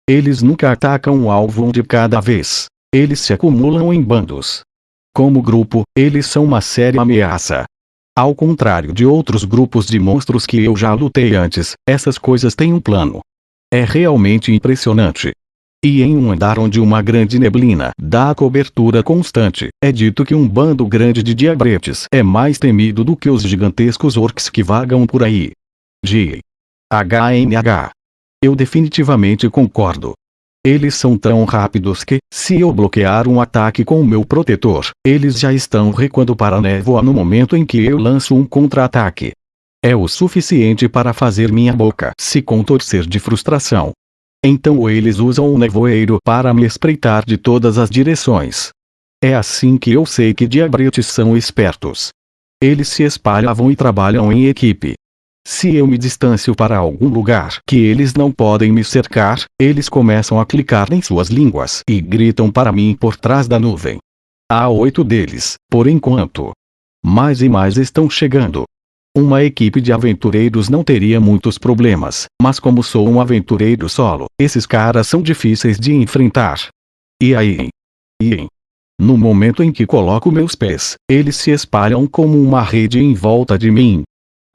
Eles nunca atacam um alvo de cada vez. Eles se acumulam em bandos. Como grupo, eles são uma séria ameaça. Ao contrário de outros grupos de monstros que eu já lutei antes, essas coisas têm um plano. É realmente impressionante. E em um andar onde uma grande neblina dá cobertura constante, é dito que um bando grande de diabretes é mais temido do que os gigantescos orcs que vagam por aí. GNH. Eu definitivamente concordo. Eles são tão rápidos que, se eu bloquear um ataque com o meu protetor, eles já estão recuando para a névoa no momento em que eu lanço um contra-ataque. É o suficiente para fazer minha boca se contorcer de frustração. Então eles usam o nevoeiro para me espreitar de todas as direções. É assim que eu sei que diabretes são espertos. Eles se espalhavam e trabalham em equipe. Se eu me distancio para algum lugar que eles não podem me cercar, eles começam a clicar em suas línguas e gritam para mim por trás da nuvem. Há 8 deles, por enquanto. Mais e mais estão chegando. Uma equipe de aventureiros não teria muitos problemas, mas como sou um aventureiro solo, esses caras são difíceis de enfrentar. E aí? No momento em que coloco meus pés, eles se espalham como uma rede em volta de mim.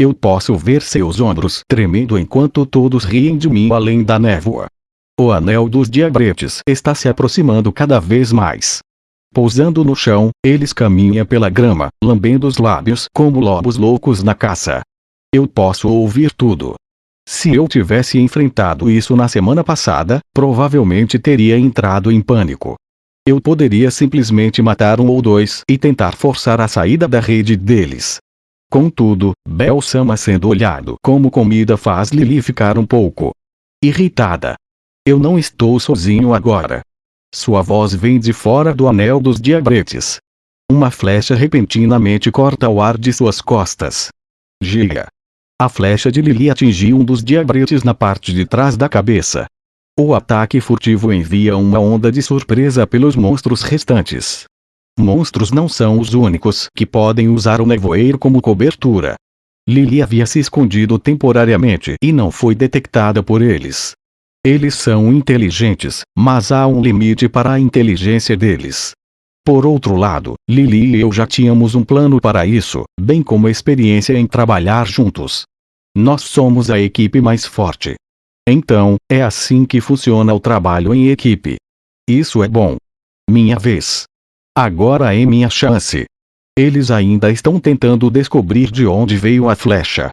Eu posso ver seus ombros tremendo enquanto todos riem de mim além da névoa. O anel dos diabretes está se aproximando cada vez mais. Pousando no chão, eles caminham pela grama, lambendo os lábios como lobos loucos na caça. Eu posso ouvir tudo. Se eu tivesse enfrentado isso na semana passada, provavelmente teria entrado em pânico. Eu poderia simplesmente matar 1 ou 2 e tentar forçar a saída da rede deles. Contudo, Bel-sama sendo olhado como comida faz Lily ficar um pouco irritada. Eu não estou sozinho agora. Sua voz vem de fora do anel dos diabretes. Uma flecha repentinamente corta o ar de suas costas. Giga. A flecha de Lily atingiu um dos diabretes na parte de trás da cabeça. O ataque furtivo envia uma onda de surpresa pelos monstros restantes. Monstros não são os únicos que podem usar o nevoeiro como cobertura. Lily havia se escondido temporariamente e não foi detectada por eles. Eles são inteligentes, mas há um limite para a inteligência deles. Por outro lado, Lily e eu já tínhamos um plano para isso, bem como experiência em trabalhar juntos. Nós somos a equipe mais forte. Então, é assim que funciona o trabalho em equipe. Isso é bom. Minha vez. Agora é minha chance. Eles ainda estão tentando descobrir de onde veio a flecha.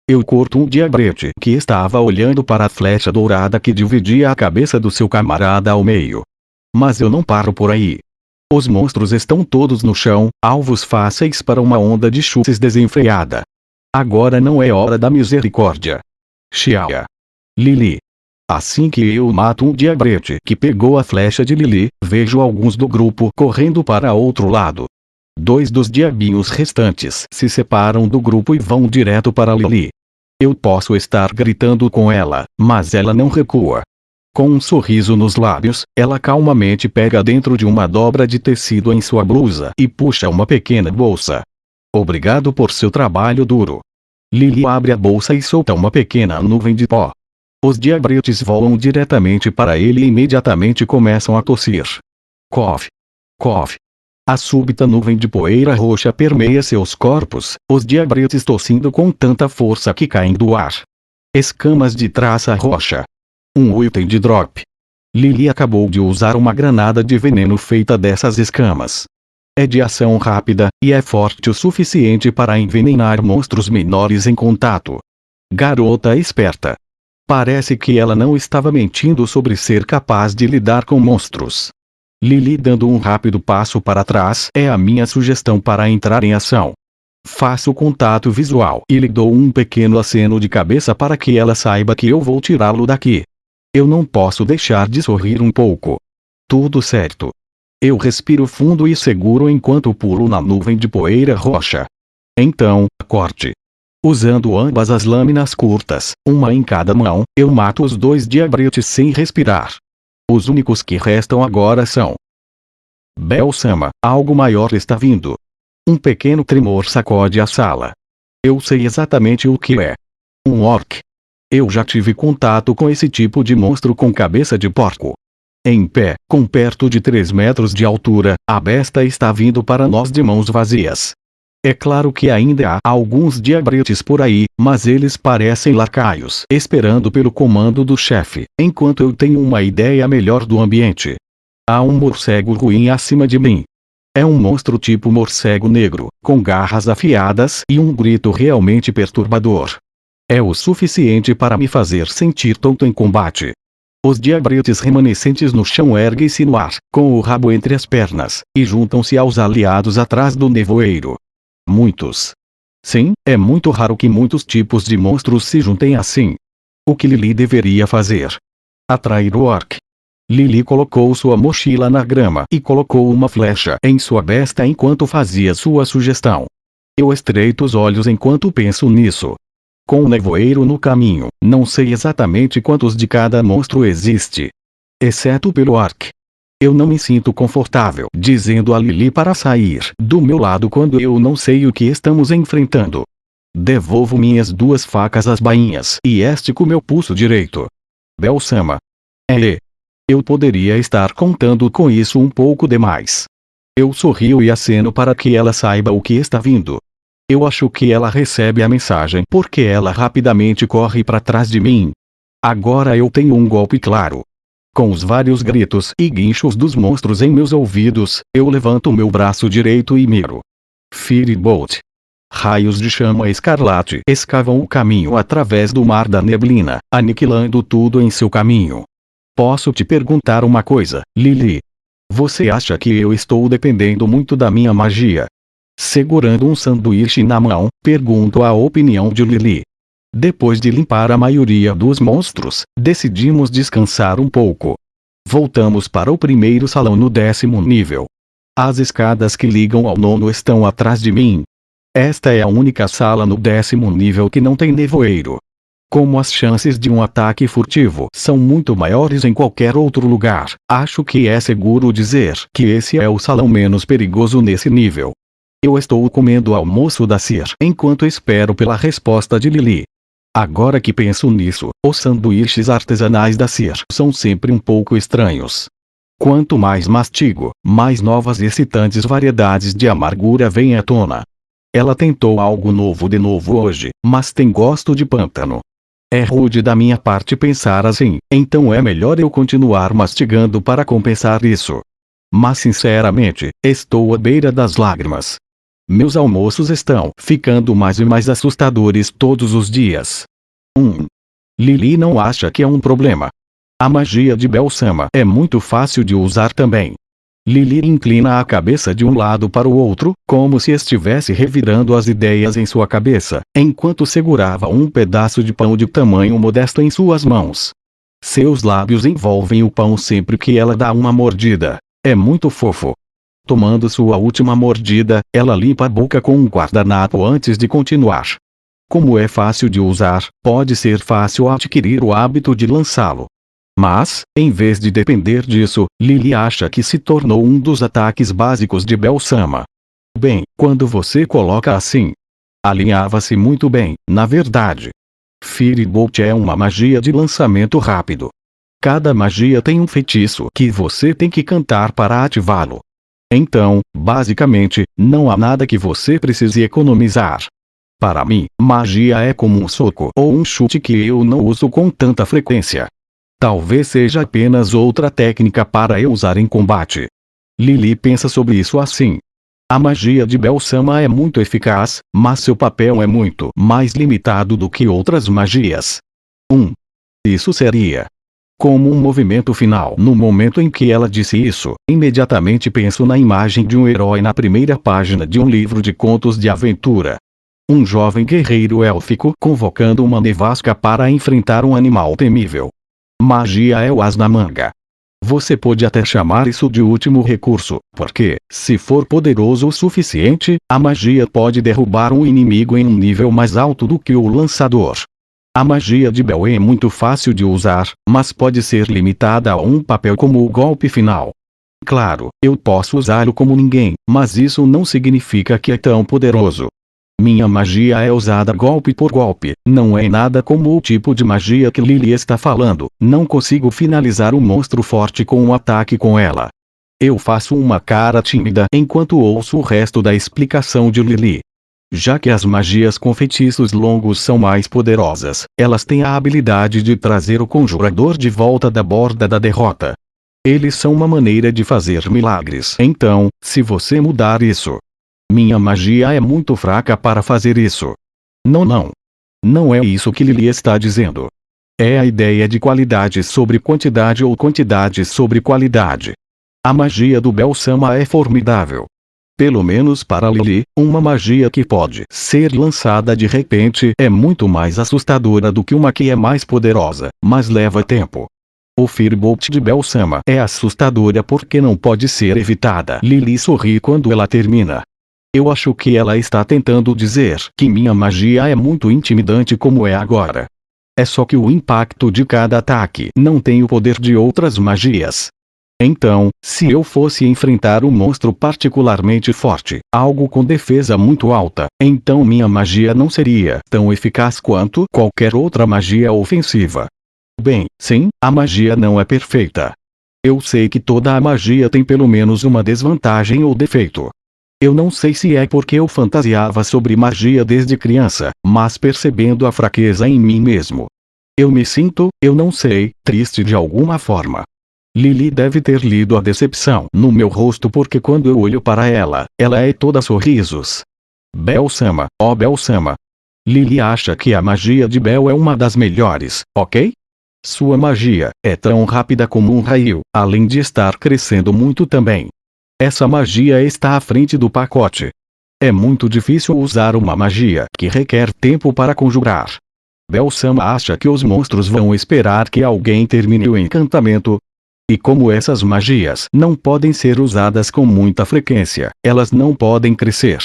Eu corto um diabrete que estava olhando para a flecha dourada que dividia a cabeça do seu camarada ao meio. Mas eu não paro por aí. Os monstros estão todos no chão, alvos fáceis para uma onda de chutes desenfreada. Agora não é hora da misericórdia. Xiao. Lily. Assim que eu mato um diabrete que pegou a flecha de Lily, vejo alguns do grupo correndo para outro lado. 2 dos diabinhos restantes se separam do grupo e vão direto para Lily. Eu posso estar gritando com ela, mas ela não recua. Com um sorriso nos lábios, ela calmamente pega dentro de uma dobra de tecido em sua blusa e puxa uma pequena bolsa. Obrigado por seu trabalho duro. Lily abre a bolsa e solta uma pequena nuvem de pó. Os diabretes voam diretamente para ele e imediatamente começam a tossir. Cof. Cof. A súbita nuvem de poeira roxa permeia seus corpos, os diabretes tossindo com tanta força que caem do ar. Escamas de traça roxa. Um item de drop. Lily acabou de usar uma granada de veneno feita dessas escamas. É de ação rápida, e é forte o suficiente para envenenar monstros menores em contato. Garota esperta. Parece que ela não estava mentindo sobre ser capaz de lidar com monstros. Lily dando um rápido passo para trás é a minha sugestão para entrar em ação. Faço contato visual e lhe dou um pequeno aceno de cabeça para que ela saiba que eu vou tirá-lo daqui. Eu não posso deixar de sorrir um pouco. Tudo certo. Eu respiro fundo e seguro enquanto pulo na nuvem de poeira roxa. Então, corte. Usando ambas as lâminas curtas, uma em cada mão, eu mato os dois diabretes sem respirar. Os únicos que restam agora são... Bel-sama, algo maior está vindo. Um pequeno tremor sacode a sala. Eu sei exatamente o que é. Um orc. Eu já tive contato com esse tipo de monstro com cabeça de porco. Em pé, com perto de 3 metros de altura, a besta está vindo para nós de mãos vazias. É claro que ainda há alguns diabretes por aí, mas eles parecem lacaios esperando pelo comando do chefe, enquanto eu tenho uma ideia melhor do ambiente. Há um morcego ruim acima de mim. É um monstro tipo morcego negro, com garras afiadas e um grito realmente perturbador. É o suficiente para me fazer sentir tonto em combate. Os diabretes remanescentes no chão erguem-se no ar, com o rabo entre as pernas, e juntam-se aos aliados atrás do nevoeiro. Muitos. Sim, é muito raro que muitos tipos de monstros se juntem assim. O que Lily deveria fazer? Atrair o orc. Lily colocou sua mochila na grama e colocou uma flecha em sua besta enquanto fazia sua sugestão. Eu estreito os olhos enquanto penso nisso. Com o nevoeiro no caminho, não sei exatamente quantos de cada monstro existe. Exceto pelo orc. Eu não me sinto confortável dizendo a Lily para sair do meu lado quando eu não sei o que estamos enfrentando. Devolvo minhas 2 facas às bainhas e estico meu pulso direito. Bel-sama. Eu poderia estar contando com isso um pouco demais. Eu sorrio e aceno para que ela saiba o que está vindo. Eu acho que ela recebe a mensagem porque ela rapidamente corre para trás de mim. Agora eu tenho um golpe claro. Com os vários gritos e guinchos dos monstros em meus ouvidos, eu levanto meu braço direito e miro. Firebolt. Raios de chama escarlate escavam o caminho através do mar da neblina, aniquilando tudo em seu caminho. Posso te perguntar uma coisa, Lily? Você acha que eu estou dependendo muito da minha magia? Segurando um sanduíche na mão, pergunto a opinião de Lily. Depois de limpar a maioria dos monstros, decidimos descansar um pouco. Voltamos para o primeiro salão no 10º nível. As escadas que ligam ao 9º estão atrás de mim. Esta é a única sala no 10º nível que não tem nevoeiro. Como as chances de um ataque furtivo são muito maiores em qualquer outro lugar, acho que é seguro dizer que esse é o salão menos perigoso nesse nível. Eu estou comendo o almoço da Cir enquanto espero pela resposta de Lily. Agora que penso nisso, os sanduíches artesanais da Cir são sempre um pouco estranhos. Quanto mais mastigo, mais novas e excitantes variedades de amargura vêm à tona. Ela tentou algo novo de novo hoje, mas tem gosto de pântano. É rude da minha parte pensar assim, então é melhor eu continuar mastigando para compensar isso. Mas sinceramente, estou à beira das lágrimas. Meus almoços estão ficando mais e mais assustadores todos os dias. Lily não acha que é um problema. A magia de Bel-sama é muito fácil de usar também. Lily inclina a cabeça de um lado para o outro, como se estivesse revirando as ideias em sua cabeça, enquanto segurava um pedaço de pão de tamanho modesto em suas mãos. Seus lábios envolvem o pão sempre que ela dá uma mordida. É muito fofo. Tomando sua última mordida, ela limpa a boca com um guardanapo antes de continuar. Como é fácil de usar, pode ser fácil adquirir o hábito de lançá-lo. Mas, em vez de depender disso, Lily acha que se tornou um dos ataques básicos de Bel-sama. Bem, quando você coloca assim, alinhava-se muito bem, na verdade. Firebolt é uma magia de lançamento rápido. Cada magia tem um feitiço que você tem que cantar para ativá-lo. Então, basicamente, não há nada que você precise economizar. Para mim, magia é como um soco ou um chute que eu não uso com tanta frequência. Talvez seja apenas outra técnica para eu usar em combate. Lily pensa sobre isso assim. A magia de Bel-sama é muito eficaz, mas seu papel é muito mais limitado do que outras magias. Isso seria como um movimento final. No momento em que ela disse isso, imediatamente penso na imagem de um herói na primeira página de um livro de contos de aventura. Um jovem guerreiro élfico convocando uma nevasca para enfrentar um animal temível. Magia é o as na manga. Você pode até chamar isso de último recurso, porque, se for poderoso o suficiente, a magia pode derrubar um inimigo em um nível mais alto do que o lançador. A magia de Bel é muito fácil de usar, mas pode ser limitada a um papel como o golpe final. Claro, eu posso usá-lo como ninguém, mas isso não significa que é tão poderoso. Minha magia é usada golpe por golpe, não é nada como o tipo de magia que Lily está falando, não consigo finalizar um monstro forte com um ataque com ela. Eu faço uma cara tímida enquanto ouço o resto da explicação de Lily. Já que as magias com feitiços longos são mais poderosas, elas têm a habilidade de trazer o conjurador de volta da borda da derrota. Eles são uma maneira de fazer milagres. Então, se você mudar isso, minha magia é muito fraca para fazer isso. Não. Não é isso que Lily está dizendo. É a ideia de qualidade sobre quantidade ou quantidade sobre qualidade. A magia do Bel-sama é formidável. Pelo menos para Lily, uma magia que pode ser lançada de repente é muito mais assustadora do que uma que é mais poderosa, mas leva tempo. O Firebolt de Bel-sama é assustadora porque não pode ser evitada. Lily sorri quando ela termina. Eu acho que ela está tentando dizer que minha magia é muito intimidante como é agora. É só que o impacto de cada ataque não tem o poder de outras magias. Então, se eu fosse enfrentar um monstro particularmente forte, algo com defesa muito alta, então minha magia não seria tão eficaz quanto qualquer outra magia ofensiva. Bem, sim, a magia não é perfeita. Eu sei que toda a magia tem pelo menos uma desvantagem ou defeito. Eu não sei se é porque eu fantasiava sobre magia desde criança, mas percebendo a fraqueza em mim mesmo, eu me sinto, eu não sei, triste de alguma forma. Lily deve ter lido a decepção no meu rosto porque quando eu olho para ela, ela é toda sorrisos. Bel-sama, ó Bel-sama. Lily acha que a magia de Bel é uma das melhores, ok? Sua magia é tão rápida como um raio, além de estar crescendo muito também. Essa magia está à frente do pacote. É muito difícil usar uma magia que requer tempo para conjurar. Bel-sama acha que os monstros vão esperar que alguém termine o encantamento. E como essas magias não podem ser usadas com muita frequência, elas não podem crescer.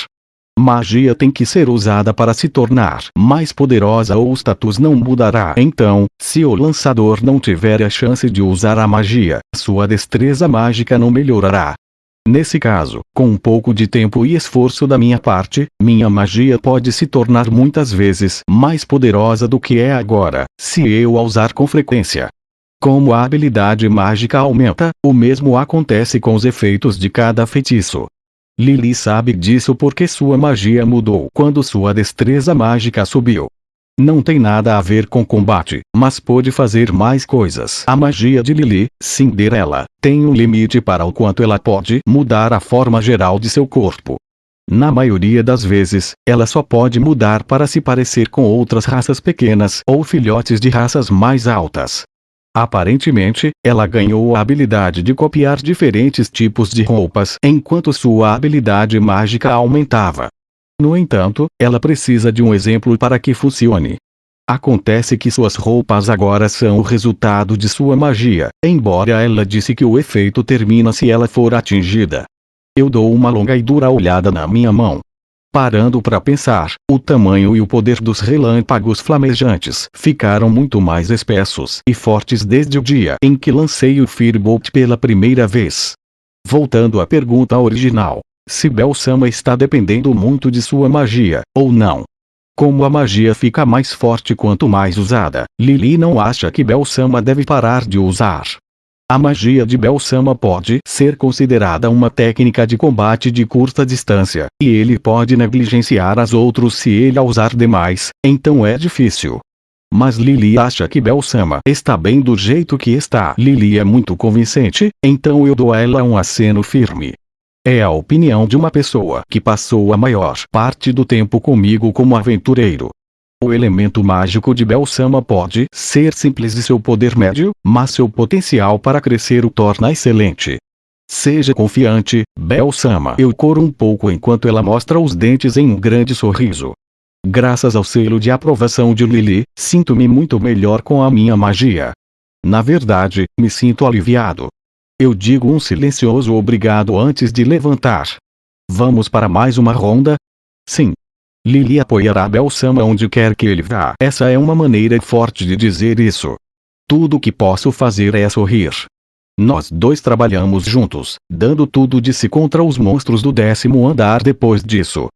Magia tem que ser usada para se tornar mais poderosa ou o status não mudará. Então, se o lançador não tiver a chance de usar a magia, sua destreza mágica não melhorará. Nesse caso, com um pouco de tempo e esforço da minha parte, minha magia pode se tornar muitas vezes mais poderosa do que é agora, se eu a usar com frequência. Como a habilidade mágica aumenta, o mesmo acontece com os efeitos de cada feitiço. Lily sabe disso porque sua magia mudou quando sua destreza mágica subiu. Não tem nada a ver com combate, mas pode fazer mais coisas. A magia de Lily, Cinderela, tem um limite para o quanto ela pode mudar a forma geral de seu corpo. Na maioria das vezes, ela só pode mudar para se parecer com outras raças pequenas ou filhotes de raças mais altas. Aparentemente, ela ganhou a habilidade de copiar diferentes tipos de roupas enquanto sua habilidade mágica aumentava. No entanto, ela precisa de um exemplo para que funcione. Acontece que suas roupas agora são o resultado de sua magia, embora ela disse que o efeito termina se ela for atingida. Eu dou uma longa e dura olhada na minha mão. Parando para pensar, o tamanho e o poder dos relâmpagos flamejantes ficaram muito mais espessos e fortes desde o dia em que lancei o Firebolt pela primeira vez. Voltando à pergunta original, se Bel-sama está dependendo muito de sua magia, ou não. Como a magia fica mais forte quanto mais usada, Lily não acha que Bel-sama deve parar de usar. A magia de Bel-sama pode ser considerada uma técnica de combate de curta distância, e ele pode negligenciar as outras se ele a usar demais, então é difícil. Mas Lily acha que Bel-sama está bem do jeito que está. Lily é muito convincente, então eu dou a ela um aceno firme. É a opinião de uma pessoa que passou a maior parte do tempo comigo como aventureiro. O elemento mágico de Bel-sama pode ser simples e seu poder médio, mas seu potencial para crescer o torna excelente. Seja confiante, Bel-sama. Eu coro um pouco enquanto ela mostra os dentes em um grande sorriso. Graças ao selo de aprovação de Lily, sinto-me muito melhor com a minha magia. Na verdade, me sinto aliviado. Eu digo um silencioso obrigado antes de levantar. Vamos para mais uma ronda? Sim. Lily apoiará Bel-sama onde quer que ele vá. Essa é uma maneira forte de dizer isso. Tudo o que posso fazer é sorrir. Nós dois trabalhamos juntos, dando tudo de si contra os monstros do 10º andar. Depois disso,